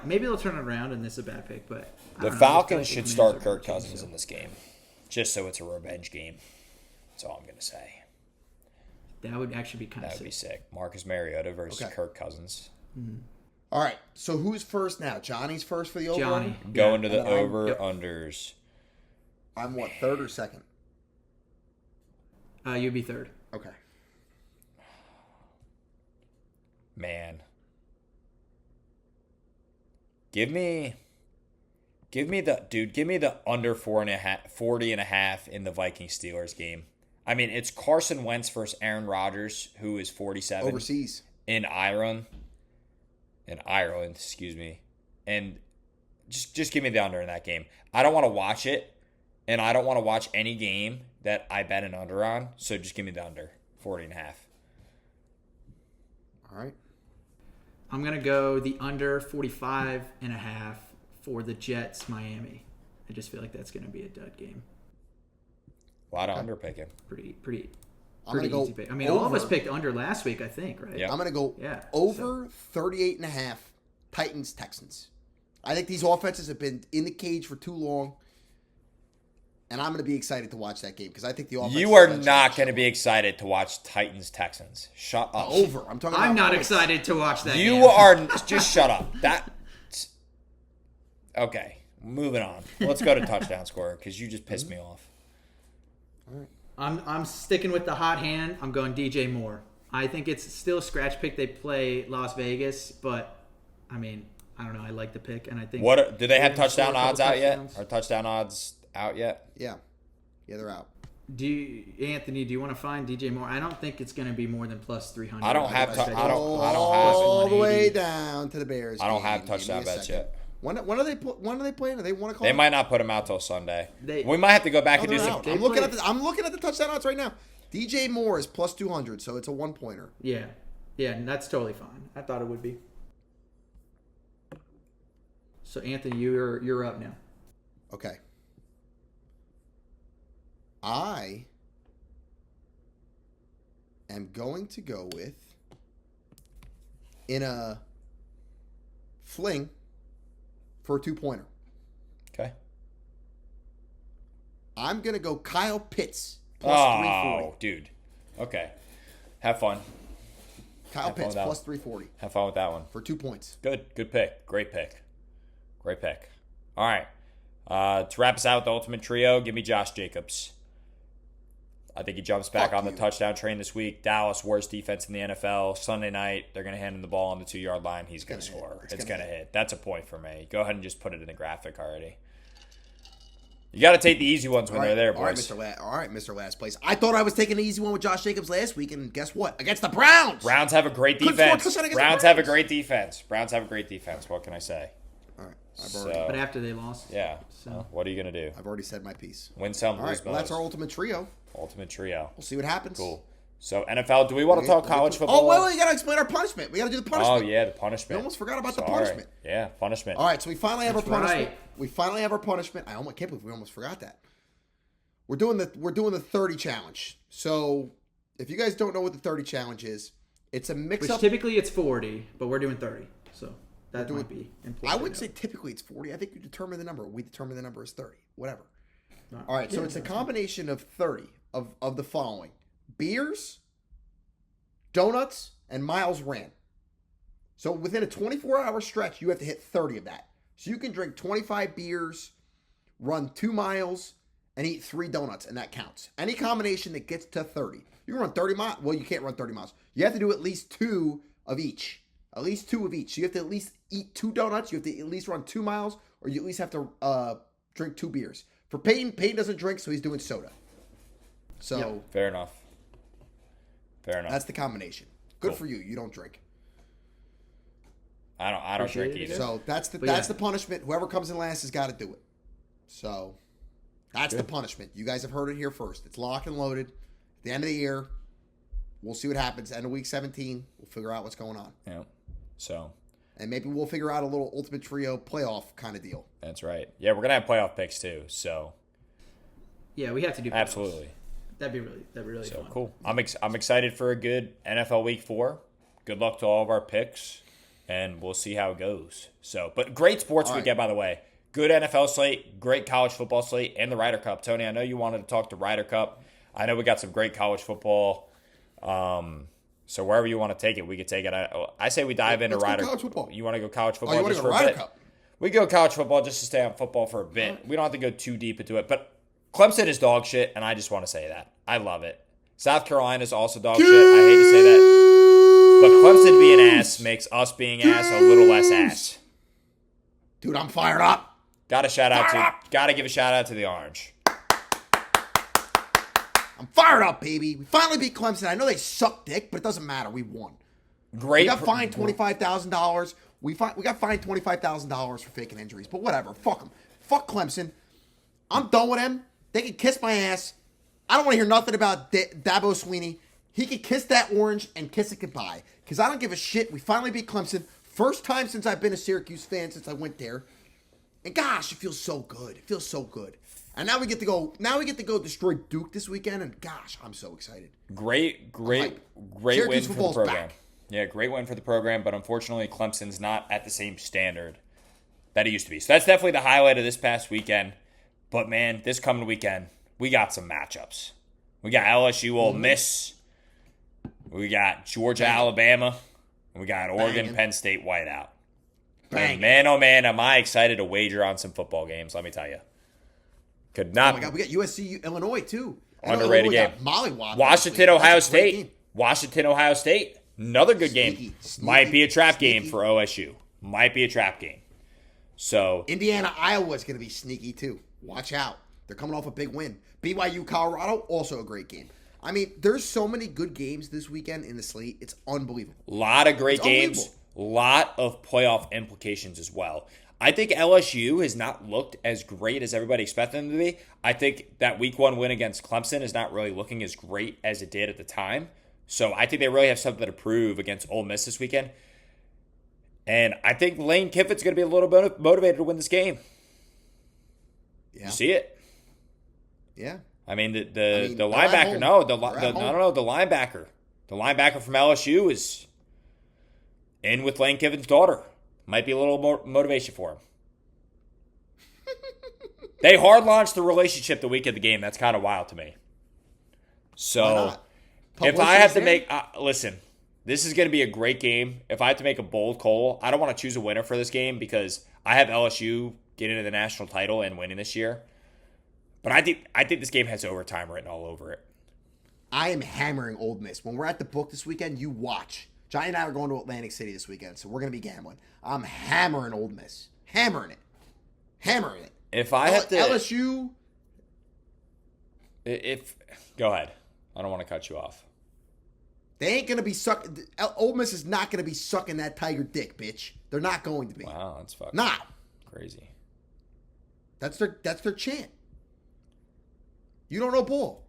maybe they'll turn it around and this is a bad pick, but I The don't know. Falcons I feel should like the start Commanders are Kirk gonna Cousins change, in this game, just so it's a revenge game. That's all I'm gonna say. so that would actually be kind That of would be sick. sick. Marcus Mariota versus Okay. Kirk Cousins. All right. So who's first now? Johnny's first for the over? Johnny. Going to the And then over Yep. unders. I'm what, third or second? You'd be third. Okay. Man. Give me the under 40.5 in the Vikings Steelers game. I mean, it's Carson Wentz versus Aaron Rodgers, who is 47 Overseas. in Ireland, excuse me. And just give me the under in that game. I don't want to watch it, and I don't want to watch any game that I bet an under on, so just give me the under 40.5. All right. I'm going to go the under 45.5 for the Jets Miami. I just feel like that's going to be a dud game. A lot of under picking. Pretty I'm going to go easy pick. I mean, all of us over. picked under last week, I think, right? Yeah. I'm going to go Yeah, over 38.5 Titans Texans. I think these offenses have been in the cage for too long. And I'm going to be excited to watch that game because I think the offense. You are not going to be excited to watch Titans Texans. Shut up. over. I'm talking. I'm about not points. excited to watch that You game. are just shut up. Okay. Moving on. Let's go to touchdown scorer because you just pissed me off. I'm sticking with the hot hand. I'm going DJ Moore. I think it's still a scratch pick. They play Las Vegas, but I mean, I don't know. I like the pick, and I think. Do they have they're gonna touchdown score a couple odds out yet? touchdowns. Are touchdown odds out yet? Yeah, they're out. Anthony? Do you want to find DJ Moore? I don't think it's going to be more than plus 300. I don't have all the way down to the Bears. I don't game. have touchdown Give me a bets second. yet. When are they playing? Do they want to call? They it? might not put him out till Sunday. They- We might have to go back Oh, and do they're some. out. I'm looking at the touchdown odds right now. DJ Moore is plus 200, so it's a 1-pointer. Yeah, and that's totally fine. I thought it would be. So Anthony, you're up now. Okay. I am going to go with in a fling for a 2-pointer. Okay. I'm going to go Kyle Pitts plus 340. Dude. Okay. Have fun. Kyle Pitts plus 340 Have fun with that one. for 2 points. Good pick. Great pick. All right. To wrap us out with the ultimate trio, give me Josh Jacobs. I think he jumps back Fuck on the you. touchdown train this week. Dallas, worst defense in the NFL. Sunday night, they're going to hand him the ball on the 2-yard line. He's going to score. It's going to hit. That's a point for me. Go ahead and just put it in the graphic already. You got to take the easy ones when they're there, boys. All right, Mr. Last Place. I thought I was taking an easy one with Josh Jacobs last week, and guess what? Against the Browns. Browns have a great Couldn't score a defense. touchdown against the Browns have a Browns. great defense. What can I say? All right, But after they lost. Yeah. So. Well, what are you going to do? I've already said my piece. Win some, All lose right, well, most. that's our ultimate trio. Ultimate trio. We'll see what happens. Cool. So, NFL, do we want to talk college football? Oh, wait, you got to explain our punishment. We got to do the punishment. Oh, yeah, the punishment. We almost forgot about the Sorry. punishment. Yeah, punishment. All right, so we finally have our punishment. right. We finally have our punishment. I can't believe we almost forgot that. We're doing the 30 challenge. So, if you guys don't know what the 30 challenge is, it's a mix Which up. typically it's 40, but we're doing 30. So that might be important. I wouldn't say typically it's 40. I think you determine the number. We determine the number as 30. Whatever. All right, so it's a combination of 30 of the following: beers, donuts, and miles ran. So within a 24-hour stretch, you have to hit 30 of that. So you can drink 25 beers, run 2 miles, and eat 3 donuts, and that counts. Any combination that gets to 30. You can run 30 miles. Well, you can't run 30 miles. You have to do at least 2 of each. At least 2 of each. So you have to at least eat 2 donuts. You have to at least run 2 miles, or you at least have to drink 2 beers. For Peyton doesn't drink, so he's doing soda. So Yep. Fair enough. that's the combination. Good Cool. for you. You don't drink. I don't Appreciate drink it, either. yeah. So that's the punishment. Whoever comes in last has got to do it. So that's the punishment. You guys have heard it here first. It's locked and loaded. At the end of the year, we'll see what happens. End of week 17, we'll figure out what's going on. Yeah. So And maybe we'll figure out a little ultimate trio playoff kind of deal. that's right. Yeah, we're gonna have playoff picks too. So Yeah, we have to do playoffs. absolutely. That'd be really So fun. cool. I'm excited for a good NFL Week 4. Good luck to all of our picks, and we'll see how it goes. So, but great sports All right. weekend, by the way. Good NFL slate, great college football slate, and the Ryder Cup. Tony, I know you wanted to talk to Ryder Cup. I know we got some great college football. So wherever you want to take it, we could take it. I say we dive into Let's go Ryder. college football. You want to go college football you want just to go for a Ryder bit? Cup? We go college football just to stay on football for a bit. We don't have to go too deep into it, but Clemson is dog shit, and I just want to say that. I love it. South Carolina is also dog shit. I hate to say that. But Clemson being ass makes us being ass a little less ass. Dude, I'm fired up. Gotta give a shout out to the Orange. I'm fired up, baby. We finally beat Clemson. I know they suck dick, but it doesn't matter. We won. Great. We got fined $25,000. We got fined $25,000 for faking injuries, but whatever. Fuck them. Fuck Clemson. I'm done with them. They can kiss my ass. I don't want to hear nothing about Dabo Sweeney. He can kiss that orange and kiss it goodbye, because I don't give a shit. We finally beat Clemson. First time since I've been a Syracuse fan since I went there. And gosh, it feels so good. It feels so good. And now we get to go. Now we get to go destroy Duke this weekend. And gosh, I'm so excited. Great Syracuse win for the football's program. back. Yeah, great win for the program, but unfortunately Clemson's not at the same standard that it used to be. So that's definitely the highlight of this past weekend. But man, this coming weekend, we got some matchups. We got LSU Ole Miss. We got Georgia Alabama. We got Oregon Bangin'. Penn State whiteout. Bang. And man, oh man, am I excited to wager on some football games, let me tell you. Could not Oh my God, we got USC Illinois too. I know underrated Illinois game. got mollywopped Washington, last week. Ohio That's a great State. game. Washington, Ohio State. Another good game. Sneaky. Might be a trap game Sneaky. for OSU. Might be a trap game. So Indiana, Iowa is going to be sneaky too. Watch out. They're coming off a big win. BYU, Colorado, also a great game. I mean, there's so many good games this weekend in the slate. It's unbelievable. a lot of great games. A lot of playoff implications as well. I think LSU has not looked as great as everybody expected them to be. I think that week 1 win against Clemson is not really looking as great as it did at the time. So I think they really have something to prove against Ole Miss this weekend. And I think Lane Kiffin's going to be a little bit motivated to win this game. Yeah. You see it? Yeah. I mean, the linebacker. The linebacker from LSU is in with Lane Kiffin's daughter. Might be a little more motivation for him. They hard launched the relationship the week of the game. That's kind of wild to me. So, if I have to make... listen, this is going to be a great game. If I have to make a bold call, I don't want to choose a winner for this game because I have LSU getting to the national title and winning this year. But I think this game has overtime written all over it. I am hammering Ole Miss. When we're at the book this weekend, you watch. Johnny and I are going to Atlantic City this weekend, so we're going to be gambling. I'm hammering Ole Miss. Hammering it. If I have to... LSU... Go ahead. I don't want to cut you off. They ain't going to be sucking... Ole Miss is not going to be sucking that Tiger dick, bitch. They're not going to be. Wow, that's fucking... Not. Crazy. That's their chant. You don't know bull.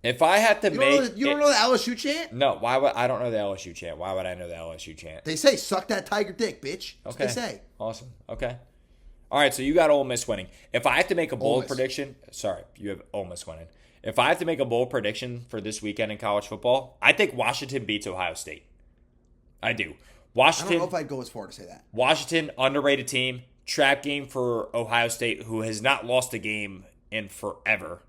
If I had to You don't know the LSU chant? No, why would I don't know the LSU chant. Why would I know the LSU chant? They say, suck that Tiger dick, bitch. That's okay. what they say. Awesome. Okay. All right, so you got Ole Miss winning. If I have to make a bold prediction, sorry, you have Ole Miss winning. If I have to make a bold prediction for this weekend in college football, I think Washington beats Ohio State. I do. Washington. I don't know if I'd go as far to say that. Washington, underrated team. Trap game for Ohio State, who has not lost a game in forever.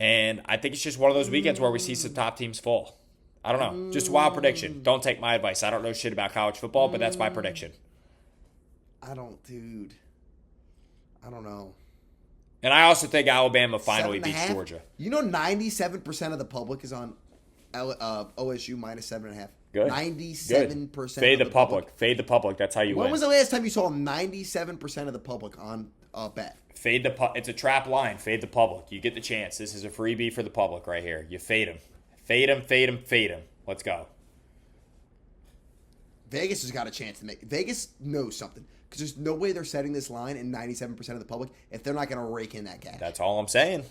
And I think it's just one of those weekends where we see some top teams fall. I don't know. Just a wild prediction. Don't take my advice. I don't know shit about college football, but that's my prediction. I don't know. And I also think Alabama finally beats Georgia. You know 97% of the public is on OSU minus 7.5. Good. 97% Fade of the public. Fade the public. That's how you win. When was the last time you saw 97% of the public on a bet? Fade the It's a trap line. Fade the public. You get the chance. This is a freebie for the public right here. You fade them. Fade them, fade them, fade them. Let's go. Vegas has got a chance to make. Vegas knows something because there's no way they're setting this line in 97% of the public if they're not going to rake in that cash. That's all I'm saying.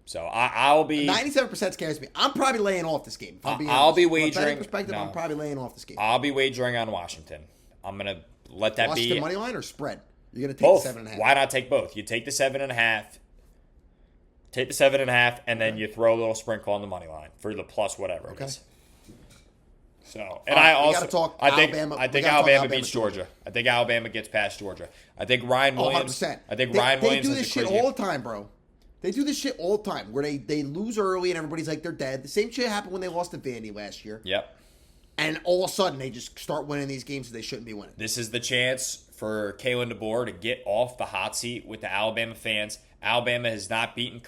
So I'll be 97% scares me. I'm probably laying off this game. I'll be wagering. From a betting perspective, I'm probably laying off this game. I'll be wagering on Washington. I'm gonna let that Washington be money line or spread. You're gonna take both. the 7.5. Why not take both? You take the 7.5. Take the 7.5, and then you throw a little sprinkle on the money line for the plus whatever it is. So, and I think Alabama beats Georgia. I think Alabama gets past Georgia. I think Ryan Williams. 100%. They do this shit all the time, bro. They do this shit all the time where they lose early and everybody's like they're dead. The same shit happened when they lost to Vandy last year. Yep. And all of a sudden they just start winning these games that they shouldn't be winning. This is the chance for Kalen DeBoer to get off the hot seat with the Alabama fans. Alabama has not beaten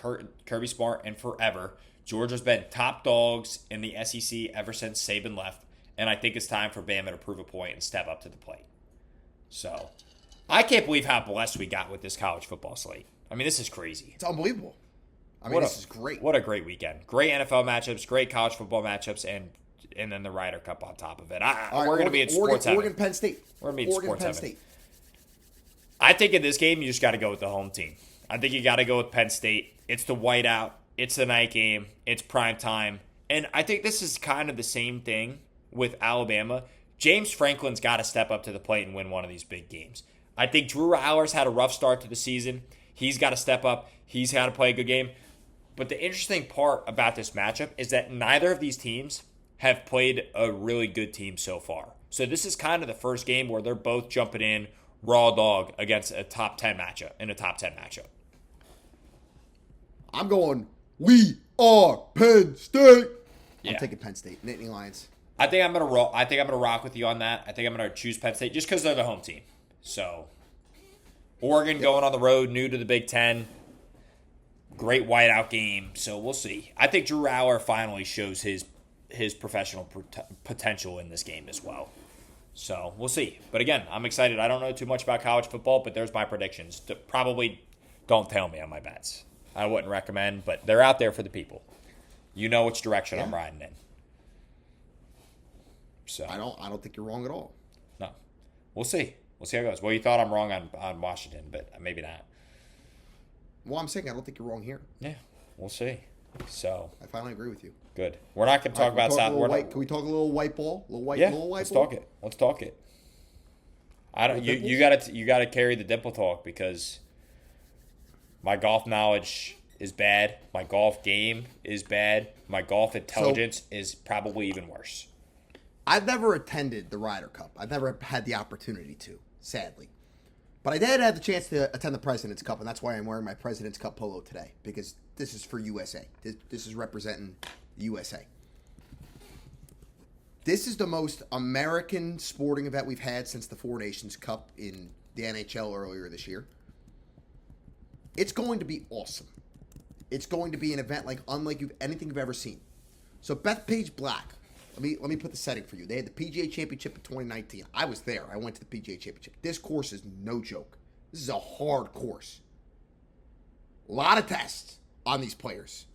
Kirby Smart in forever. Georgia's been top dogs in the SEC ever since Saban left. And I think it's time for Bama to prove a point and step up to the plate. So, I can't believe how blessed we got with this college football slate. I mean, this is crazy. It's unbelievable. This is great. What a great weekend. Great NFL matchups, great college football matchups, and then the Ryder Cup on top of it. We're going to be in sports heaven. Oregon, Penn State. We're going to be in sports heaven. I think in this game, you just got to go with the home team. I think you got to go with Penn State. It's the whiteout. It's the night game. It's prime time. And I think this is kind of the same thing with Alabama. James Franklin's got to step up to the plate and win one of these big games. I think Drew Allers had a rough start to the season. He's got to step up. He's got to play a good game. But the interesting part about this matchup is that neither of these teams have played a really good team so far. So this is kind of the first game where they're both jumping in raw dog against a top 10 matchup. I'm going, we are Penn State. Yeah. I'm taking Penn State. Nittany Lions. I think I'm gonna rock with you on that. I think I'm gonna choose Penn State just because they're the home team. So Oregon going on the road, new to the Big Ten. Great whiteout game. So we'll see. I think Drew Aller finally shows his professional potential in this game as well. So we'll see. But again, I'm excited. I don't know too much about college football, but there's my predictions. Probably don't tell me on my bets. I wouldn't recommend, but they're out there for the people. You know which direction I'm riding in. So I don't think you're wrong at all. no, we'll see. We'll see how it goes. Well, you thought I'm wrong on Washington, but maybe not. Well, I'm saying I don't think you're wrong here. Yeah, we'll see. So I finally agree with you. good. We're not going to talk about South. Can we talk a little white ball? Little white let's ball? talk it. Let's talk it. I don't. You got to carry the dimple talk because my golf knowledge is bad. My golf game is bad. My golf intelligence is probably even worse. I've never attended the Ryder Cup. I've never had the opportunity to, sadly. But I did have the chance to attend the President's Cup, and that's why I'm wearing my President's Cup polo today, because this is for USA. This is representing the USA. This is the most American sporting event we've had since the Four Nations Cup in the NHL earlier this year. It's going to be awesome. It's going to be an event unlike anything you've ever seen. So Bethpage Black, let me put the setting for you. They had the PGA Championship in 2019. I was there. I went to the PGA Championship. This course is no joke. This is a hard course. A lot of tests on these players.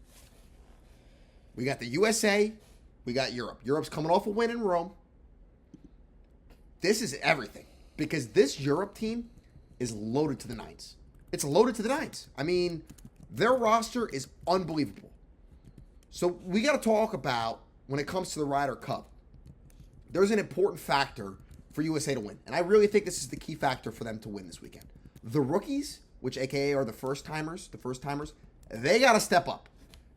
We got the USA. We got Europe. Europe's coming off a win in Rome. This is everything. Because this Europe team is loaded to the nines. It's loaded to the nines. I mean, their roster is unbelievable. So we got to talk about, when it comes to the Ryder Cup, there's an important factor for USA to win. And I really think this is the key factor for them to win this weekend. The rookies, which AKA are the first timers, they got to step up.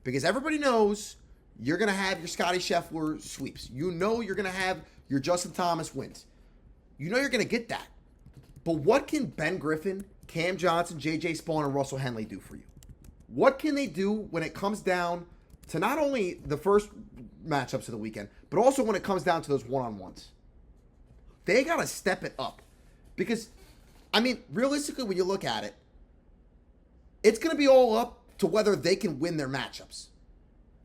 Because everybody knows you're going to have your Scotty Scheffler sweeps. You know you're going to have your Justin Thomas wins. You know you're going to get that. But what can Ben Griffin, Cam Johnson, J.J. Spawn, and Russell Henley do for you? What can they do when it comes down to not only the first matchups of the weekend, but also when it comes down to those one-on-ones? They got to step it up. Because, I mean, realistically, when you look at it, it's going to be all up to whether they can win their matchups.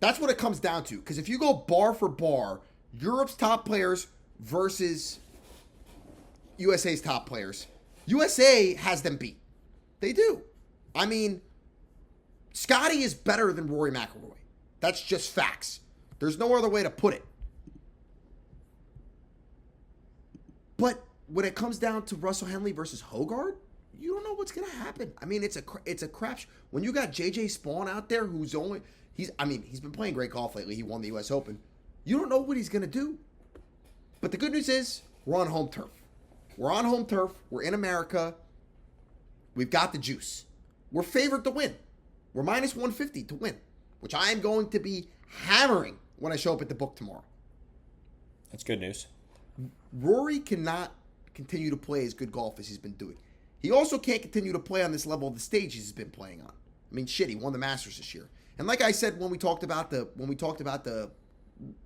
That's what it comes down to. Because if you go bar for bar, Europe's top players versus USA's top players, USA has them beat. They do. I mean, Scotty is better than Rory McIlroy. That's just facts. There's no other way to put it. But when it comes down to Russell Henley versus Hogard, you don't know what's going to happen. I mean, it's a crapshoot. When you got J.J. Spawn out there, he's been playing great golf lately. He won the U.S. Open. You don't know what he's going to do. But the good news is we're on home turf. We're on home turf. We're in America. We've got the juice. We're favored to win. We're minus 150 to win, which I am going to be hammering when I show up at the book tomorrow. That's good news. Rory cannot continue to play as good golf as he's been doing. He also can't continue to play on this level of the stage he's been playing on. I mean, shit, he won the Masters this year. And like I said when we talked about the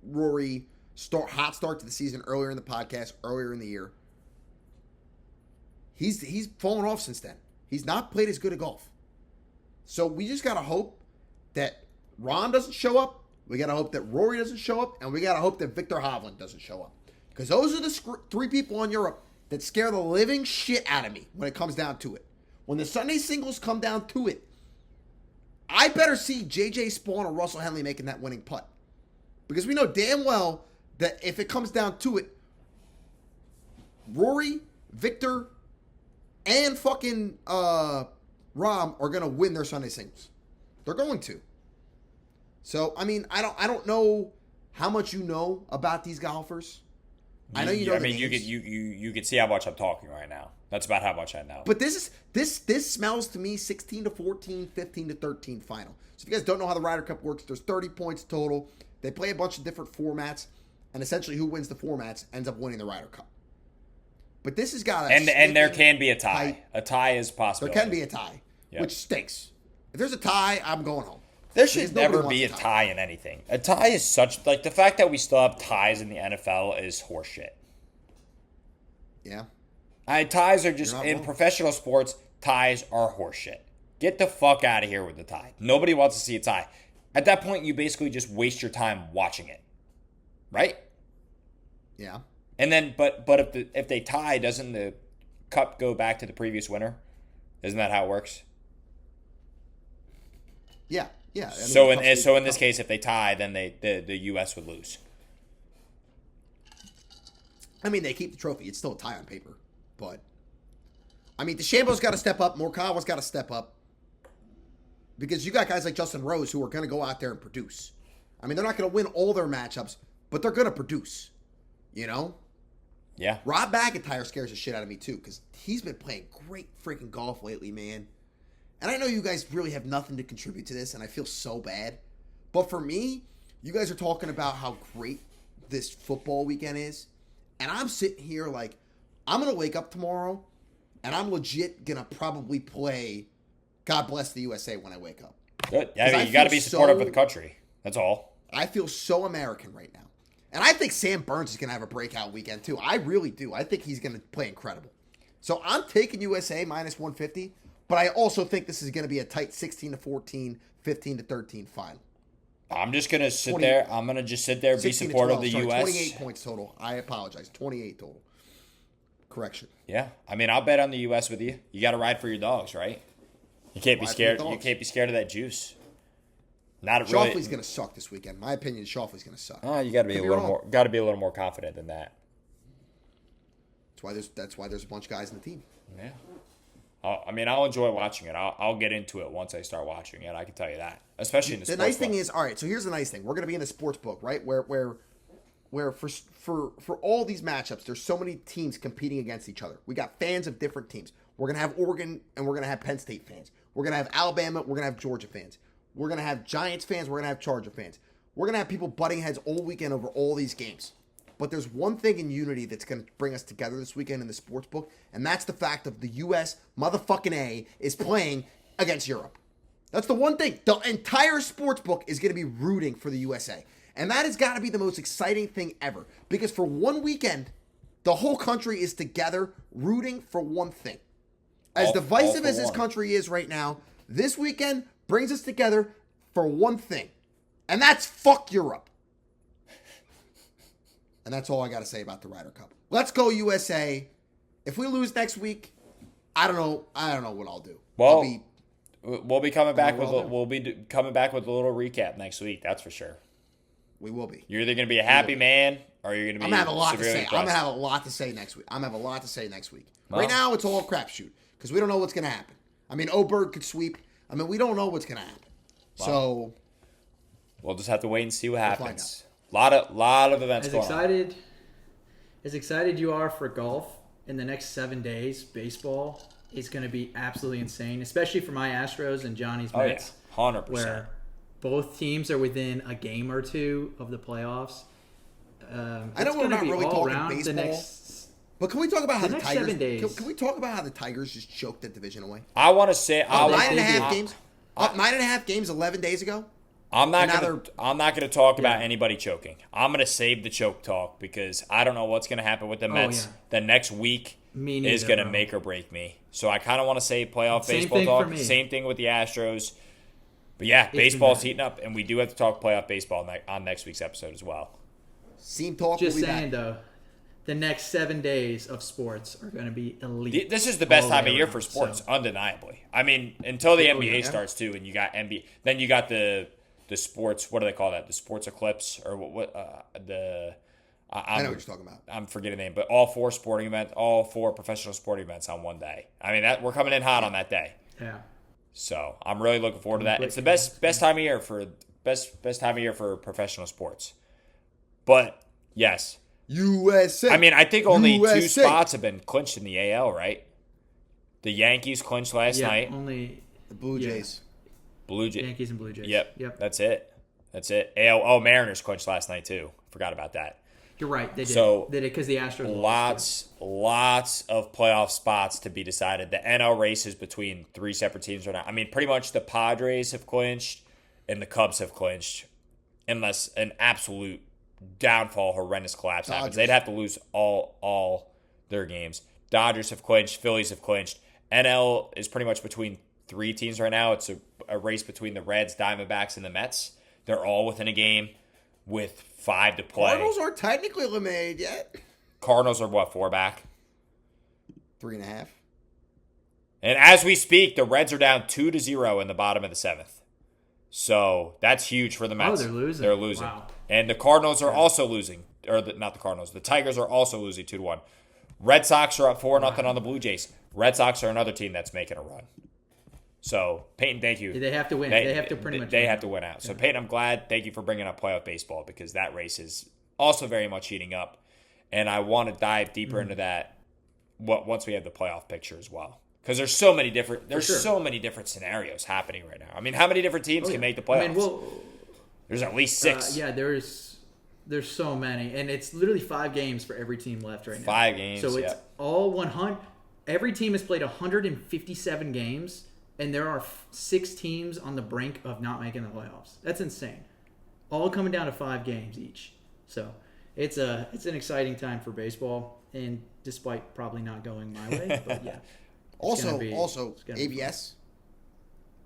Rory hot start to the season earlier in the podcast, earlier in the year, he's fallen off since then. He's not played as good at golf. So we just got to hope that Ron doesn't show up. We got to hope that Rory doesn't show up. And we got to hope that Victor Hovland doesn't show up. Because those are the three people in Europe that scare the living shit out of me when it comes down to it. When the Sunday singles come down to it, I better see J.J. Spawn or Russell Henley making that winning putt. Because we know damn well that if it comes down to it, Rory, Victor, and fucking Rahm are going to win their Sunday singles. They're going to. So, I mean, I don't know how much you know about these golfers. I know you know. I mean, you could see how much I'm talking right now. That's about how much I know. But this smells to me 16-14, 15-13 final. So if you guys don't know how the Ryder Cup works, there's 30 points total. They play a bunch of different formats, and essentially who wins the formats ends up winning the Ryder Cup. But this has got and there can be a tie. A tie is possible. There can be a tie, which stinks. If there's a tie, I'm going home. There should never be a tie in anything. A tie is such the fact that we still have ties in the NFL is horseshit. Yeah. Ties are just in professional sports. Ties are horseshit. Get the fuck out of here with the tie. Nobody wants to see a tie. At that point, you basically just waste your time watching it, right? Yeah. And then, but if they tie, doesn't the cup go back to the previous winner? Isn't that how it works? Yeah. I mean, So in this case, if they tie, then the U.S. would lose. I mean, they keep the trophy. It's still a tie on paper. But, I mean, DeChambeau's got to step up. Morikawa's got to step up. Because you got guys like Justin Rose who are going to go out there and produce. I mean, they're not going to win all their matchups, but they're going to produce. You know? Yeah. Rob McIntyre scares the shit out of me, too, because he's been playing great freaking golf lately, man. And I know you guys really have nothing to contribute to this, and I feel so bad. But for me, you guys are talking about how great this football weekend is. And I'm sitting here like, I'm going to wake up tomorrow, and I'm legit going to probably play God Bless the USA when I wake up. Good. Yeah, I mean, you got to be supportive of the country. That's all. I feel so American right now. And I think Sam Burns is going to have a breakout weekend, too. I really do. I think he's going to play incredible. So I'm taking USA minus 150, but I also think this is going to be a tight 16-14, 15-13 final. I'm just going to sit there. I'm going to just sit there, be supportive of the U.S. 28 points total. I apologize. 28 total. Correction. Yeah. I mean, I'll bet on the U.S. with you. You got to ride for your dogs, right? You can't be scared. You can't be scared of that juice. Not really. Shoffley's going to suck this weekend. My opinion, Shoffley's going to suck. You got to be a little more. Got to be a little more confident than that. That's why there's a bunch of guys in the team. Yeah. I mean, I'll enjoy watching it. I'll get into it once I start watching it. I can tell you that, especially in the sports nice book. thing is, all right. So here's the nice thing: we're going to be in the sports book, right? Where for all these matchups, there's so many teams competing against each other. We got fans of different teams. We're going to have Oregon and we're going to have Penn State fans. We're going to have Alabama. We're going to have Georgia fans. We're going to have Giants fans. We're going to have Charger fans. We're going to have people butting heads all weekend over all these games. But there's one thing in unity that's going to bring us together this weekend in the sports book, and that's the fact of the U.S. motherfucking A is playing against Europe. That's the one thing. The entire sports book is going to be rooting for the USA. And that has got to be the most exciting thing ever. Because for one weekend, the whole country is together rooting for one thing. As divisive as this country is right now, this weekend brings us together for one thing. And that's fuck Europe. And that's all I got to say about the Ryder Cup. Let's go USA. If we lose next week, I don't know what I'll do. Well, we'll be coming back with a little recap next week. That's for sure. We will be. You're either going to be a happy man or you're going to be. I'm gonna have a lot to say. Impressed. I'm gonna have a lot to say next week. Well, right now, it's all crapshoot because we don't know what's gonna happen. I mean, Oberg could sweep. I mean, we don't know what's gonna happen. Well, so we'll just have to wait and see what happens. Lot of events going on. As excited you are for golf in the next 7 days, baseball is going to be absolutely insane, especially for my Astros and Johnny's Mets. Yeah, 100%. Where both teams are within a game or two of the playoffs. I know we're not really talking baseball, but can we talk about how the Tigers? 7 days. Can we talk about how the Tigers just choked that division away? I want to say 9.5 games. 9.5 games 11 days ago. I'm not going to talk about anybody choking. I'm going to save the choke talk because I don't know what's going to happen with the Mets. Yeah. The next week is going to make or break me. So I kind of want to say playoff baseball talk. Same thing with the Astros. But yeah, baseball's heating up, and we do have to talk playoff baseball on next week's episode as well. Seam talk. Just saying though, the next 7 days of sports are going to be elite. This is the best time of year for sports, undeniably. I mean, until the NBA starts too, and you got NBA. Then you got the sports, what do they call that? The sports eclipse or what? I know what you're talking about. I'm forgetting the name, but all four professional sporting events on one day. I mean, we're coming in hot on that day. Yeah. So I'm really looking forward to that. It's the best time of year for professional sports. But yes, USA. I mean, I think only 2 spots have been clinched in the AL, right? The Yankees clinched last night. Only the Blue Jays. Yankees and Blue Jays. Yep. That's it. Mariners clinched last night too. Forgot about that. You're right. They did. So they did because the Astros lots of playoff spots to be decided. The NL race is between 3 separate teams right now. I mean, pretty much the Padres have clinched and the Cubs have clinched, unless an absolute downfall, horrendous collapse happens. They'd have to lose all their games. Dodgers have clinched. Phillies have clinched. NL is pretty much between 3 teams right now. It's a race between the Reds, Diamondbacks, and the Mets. They're all within a game with 5 to play. Cardinals aren't technically eliminated yet. Cardinals are what, 4 back? 3.5. And as we speak, the Reds are down 2-0 in the bottom of the 7th. So that's huge for the Mets. Oh, they're losing. They're losing. Wow. And the Cardinals are also losing. Not the Cardinals. The Tigers are also losing 2-1. Red Sox are up 4-0 on the Blue Jays. Red Sox are another team that's making a run. So, Peyton, thank you. They have to win. They have to pretty much They win. have to win out. So, Peyton, I'm glad. Thank you for bringing up playoff baseball because that race is also very much heating up. And I want to dive deeper into that once we have the playoff picture as well. Because there's so many different scenarios happening right now. I mean, how many different teams can make the playoffs? I mean, there's at least 6. Yeah, there's so many, and it's literally 5 games for every team left right now. 5 games. So it's all 100. Every team has played 157 games, and there are 6 teams on the brink of not making the playoffs. That's insane. All coming down to 5 games each. So it's an exciting time for baseball, and despite probably not going my way, but yeah. Also, ABS.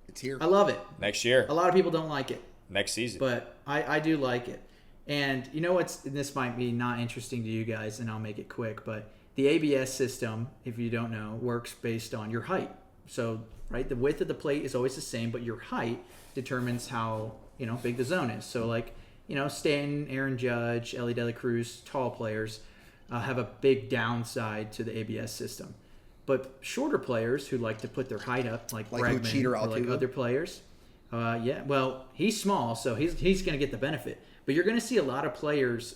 It's here. I love it. Next year. A lot of people don't like it. Next season. But I do like it. And you know what's, this might be not interesting to you guys, and I'll make it quick, but the ABS system, if you don't know, works based on your height. So, right, the width of the plate is always the same, but your height determines how, big the zone is. So, like, Stanton, Aaron Judge, Ellie De La Cruz, tall players have a big downside to the ABS system. But shorter players who like to put their height up, like Bregman or like other players, well, he's small, so he's going to get the benefit. But you're going to see a lot of players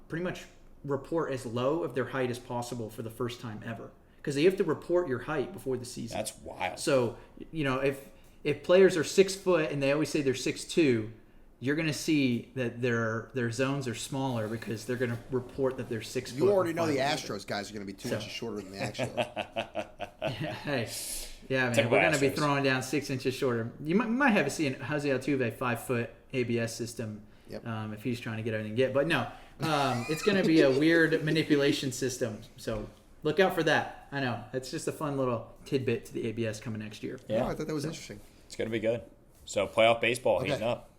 pretty much report as low of their height as possible for the first time ever, because they have to report your height before the season. That's wild. So, if players are 6 foot and they always say they're 6'2", you're going to see that their zones are smaller because they're going to report that they're 6 foot. You already know the Astros guys are going to be 2 inches shorter than the Astros. Hey, yeah, man, we're going to be throwing down 6 inches shorter. You might have to see Jose Altuve 5 foot ABS system if he's trying to get everything get. But no, it's going to be a weird manipulation system. So look out for that. I know. It's just a fun little tidbit to the ABS coming next year. Yeah, I thought that was interesting. It's going to be good. So playoff baseball heating up.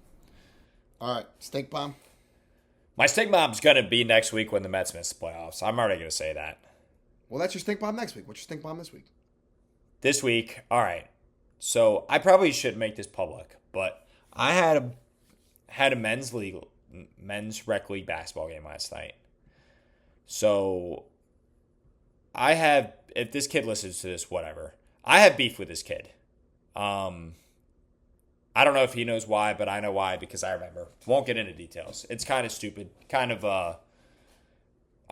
All right, stink bomb. My stink bomb's going to be next week when the Mets miss the playoffs. I'm already going to say that. Well, that's your stink bomb next week. What's your stink bomb this week? This week, all right. So I probably shouldn't make this public, but I had a men's rec league basketball game last night. So if this kid listens to this, whatever. I have beef with this kid. I don't know if he knows why, but I know why because I remember. Won't get into details. It's kind of stupid, kind of, I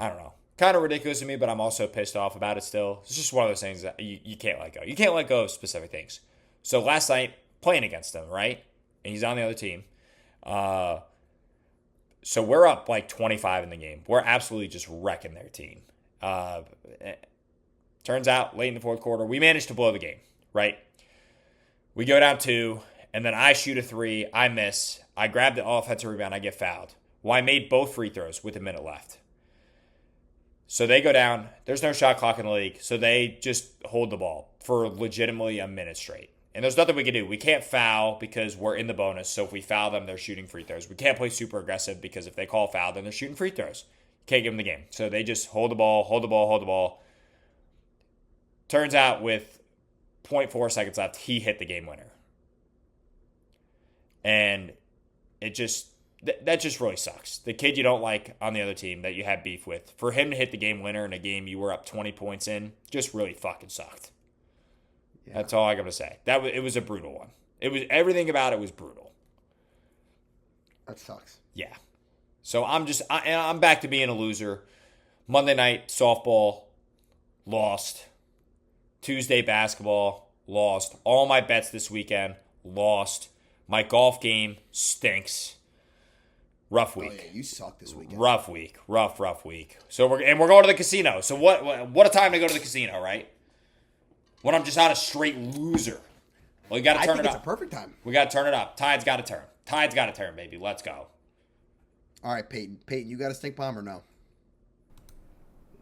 don't know, kind of ridiculous to me, but I'm also pissed off about it still. It's just one of those things that you can't let go. You can't let go of specific things. So last night, playing against him, right? And he's on the other team. So we're up like 25 in the game. We're absolutely just wrecking their team. Turns out, late in the fourth quarter, we managed to blow the game, right? We go down 2. And then I shoot a 3, I miss, I grab the offensive rebound, I get fouled. Well, I made both free throws with a minute left. So they go down, there's no shot clock in the league, so they just hold the ball for legitimately a minute straight. And there's nothing we can do. We can't foul because we're in the bonus, so if we foul them, they're shooting free throws. We can't play super aggressive because if they call foul, then they're shooting free throws. Can't give them the game. So they just hold the ball. Turns out with 0.4 seconds left, he hit the game winner. And it just, that just really sucks. The kid you don't like on the other team that you had beef with, for him to hit the game winner in a game you were up 20 points in, just really fucking sucked. Yeah. That's all I got to say. It was a brutal one. Everything about it was brutal. That sucks. Yeah. So I'm back to being a loser. Monday night softball, lost. Tuesday basketball, lost. All my bets this weekend, lost. My golf game stinks. Rough week. Oh, yeah, you suck this weekend. Rough week. Rough week. So we're going to the casino. So what a time to go to the casino, right? When I'm just not a straight loser. Well, you got to turn it up. It's a perfect time. We got to turn it up. Tide's got to turn. Tide's got to turn, baby. Let's go. All right, Peyton. Peyton, you got a stink bomb or no?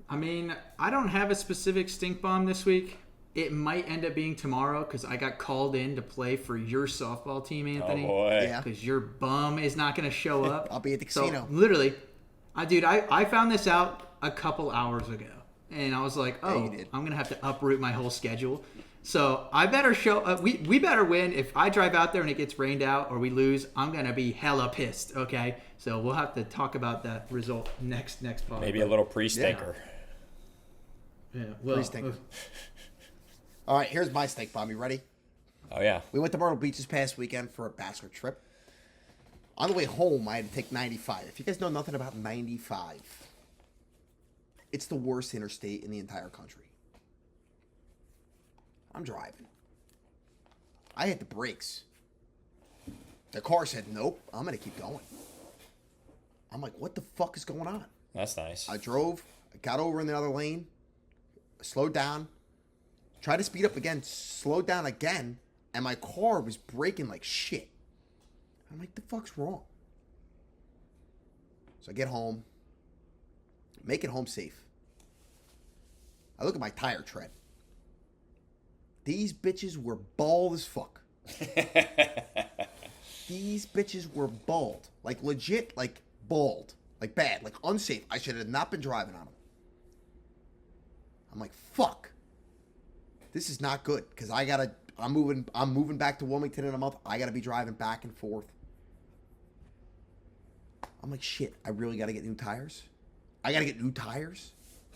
I mean, I don't have a specific stink bomb this week. It might end up being tomorrow because I got called in to play for your softball team, Anthony. Oh, boy. Yeah. Because your bum is not going to show up. I'll be at the casino. So, literally, I found this out a couple hours ago, and I was like, Yeah, oh, you did. I'm going to have to uproot my whole schedule. So I better show we better win. If I drive out there and it gets rained out or we lose, I'm going to be hella pissed, okay? So we'll have to talk about that result next pod. Maybe a little pre-stinker. Yeah, well, Pre-stinker. All right, here's my stink bomb. You ready? Oh, yeah. We went to Myrtle Beach this past weekend for a bachelor trip. On the way home, I had to take 95. If you guys know nothing about 95, it's the worst interstate in the entire country. I'm driving. I hit the brakes. The car said, nope, I'm going to keep going. I'm like, what the fuck is going on? That's nice. I drove, I got over in the other lane, slowed down, tried to speed up again, slowed down again, and my car was braking like shit. I'm like, the fuck's wrong? So I get home, make it home safe. I look at my tire tread. These bitches were bald as fuck. These bitches were bald. Like legit, like bald. Like bad, like unsafe. I should have not been driving on them. I'm like, fuck. This is not good. Because I'm moving back to Wilmington in a month. I gotta be driving back and forth. I'm like, shit, I really gotta get new tires? I gotta get new tires?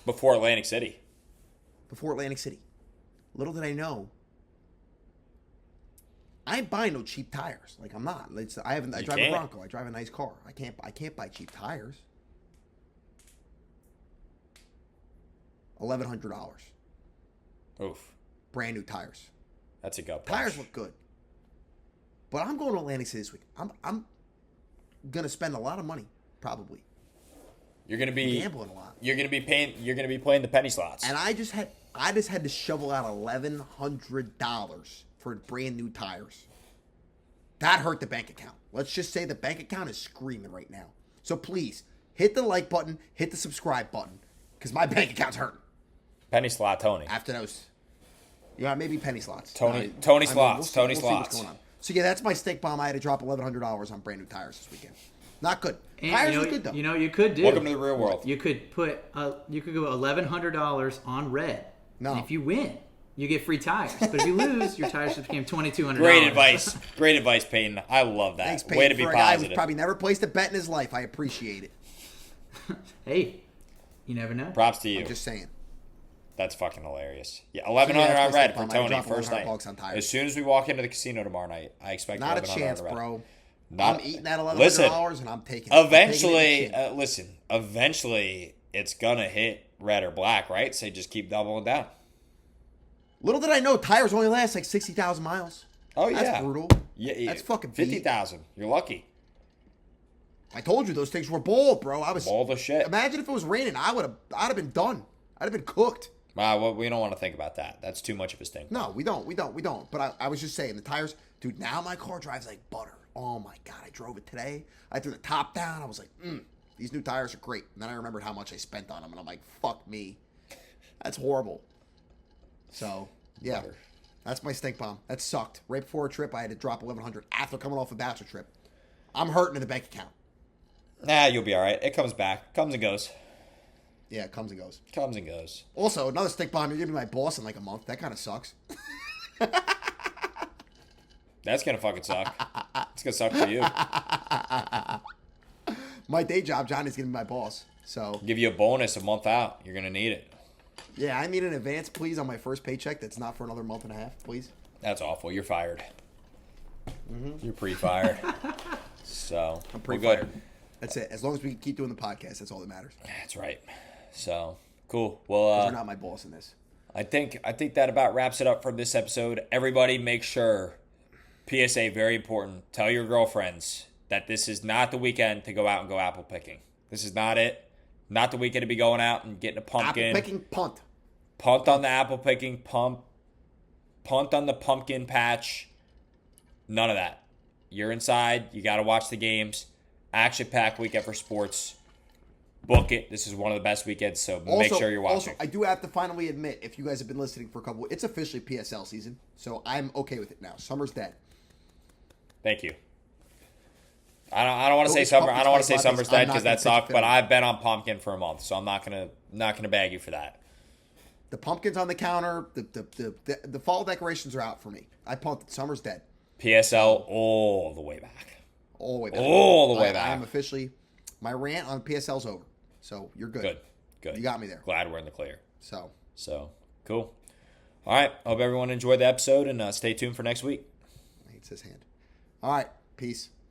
Before Atlantic City. Before Atlantic City. Little did I know, I ain't buying no cheap tires. Like I'm not. I drive a Bronco. I drive a nice car. I can't buy cheap tires. $1,100. Oof. Brand new tires. That's a gut punch. Tires look good. But I'm going to Atlantic City this week. I'm gonna spend a lot of money, probably. You're gonna be gambling a lot. You're gonna be playing the penny slots. And I just had to shovel out $1,100 for brand new tires. That hurt the bank account. Let's just say the bank account is screaming right now. So please hit the like button, hit the subscribe button, because my bank account's hurting. Penny slot Tony. After those, yeah, maybe penny slots. Tony slots. We'll see Tony what's slots. going on. So yeah, that's my stink bomb. I had to drop $1,100 on brand new tires this weekend. Not good. And Tires are good though. You know, you could do. Welcome to the real world. You could go $1,100 on red. No. And if you win, you get free tires. But if you lose, your tires just became $2,200. Great advice. Great advice, Peyton. I love that. Thanks, Peyton, Way to be for a guy who's positive. probably never placed a bet in his life. I appreciate it. Hey, you never know. Props to you. I'm just saying. That's fucking hilarious. Yeah, So, $1,100 yeah, that's on my red stink for bomb. I Tony dropped first night. $100 on tires. As soon as we walk into the casino tomorrow night, I expect Not a $1,100 chance, on red. bro. Not, I'm eating that $1,100 listen, and I'm taking it. Eventually, listen. Eventually, it's gonna hit red or black, right? So just keep doubling down. Little did I know, tires only last like 60,000 miles. Oh yeah, That's brutal. Yeah, That's fucking 50,000. You're lucky. I told you those things were bold, bro. I was Bald as shit. Imagine if it was raining. I'd have been done. I'd have been cooked. Well, we don't want to think about that. That's too much of a stink. No, we don't. But I was just saying, the tires, dude, now my car drives like butter. Oh my God, I drove it today. I threw the top down. I was like, these new tires are great. And then I remembered how much I spent on them. And I'm like, fuck me. That's horrible. So, yeah, Butter. that's my stink bomb. That sucked. Right before a trip, I had to drop $1,100 after coming off a bachelor trip. I'm hurting in the bank account. Nah, you'll be all right. It comes back. Comes and goes. Yeah, it comes and goes. Comes and goes. Also, another stink bomb. You're going to be my boss in like a month. That kind of sucks. That's going to fucking suck. It's going to suck for you. My day job, Johnny's going to be my boss. So, Give you a bonus a month out. You're going to need it. yeah, I need an advance, please, on my first paycheck. That's not for another month and a half, please. That's awful. You're fired. You're pre-fired. So, I'm we're pre-fired. good. That's it. As long as we keep doing the podcast, that's all that matters. That's right. So, cool. 'Cause Well, you're not my boss in this. I think that about wraps it up for this episode. Everybody make sure, PSA, very important, tell your girlfriends that this is not the weekend to go out and go apple picking. This is not it. Not the weekend to be going out and getting a pumpkin. Apple picking, punt. Punt on the apple picking, punt on the pumpkin patch. None of that. You're inside. You got to watch the games. Action-packed weekend for sports. Book it. This is one of the best weekends, so make sure you're watching. Also, I do have to finally admit, if you guys have been listening for a couple, it's officially PSL season, so I'm okay with it now. Summer's dead. Thank you. I don't want to say Those summer. I don't want to say pumpkin summer's spice dead lattes, because I'm that not gonna sucked. take But the I've been on pumpkin for a month, so I'm not gonna Not going to bag you for that. The pumpkins on the counter, the fall decorations are out for me. I punted. Summer's dead. PSL all the way back. All the way back. All the way back. I am officially, my rant on PSL's over. So you're good. Good. You got me there. Glad we're in the clear. So cool. All right. Hope everyone enjoyed the episode, and stay tuned for next week. He hates his hand. All right. Peace.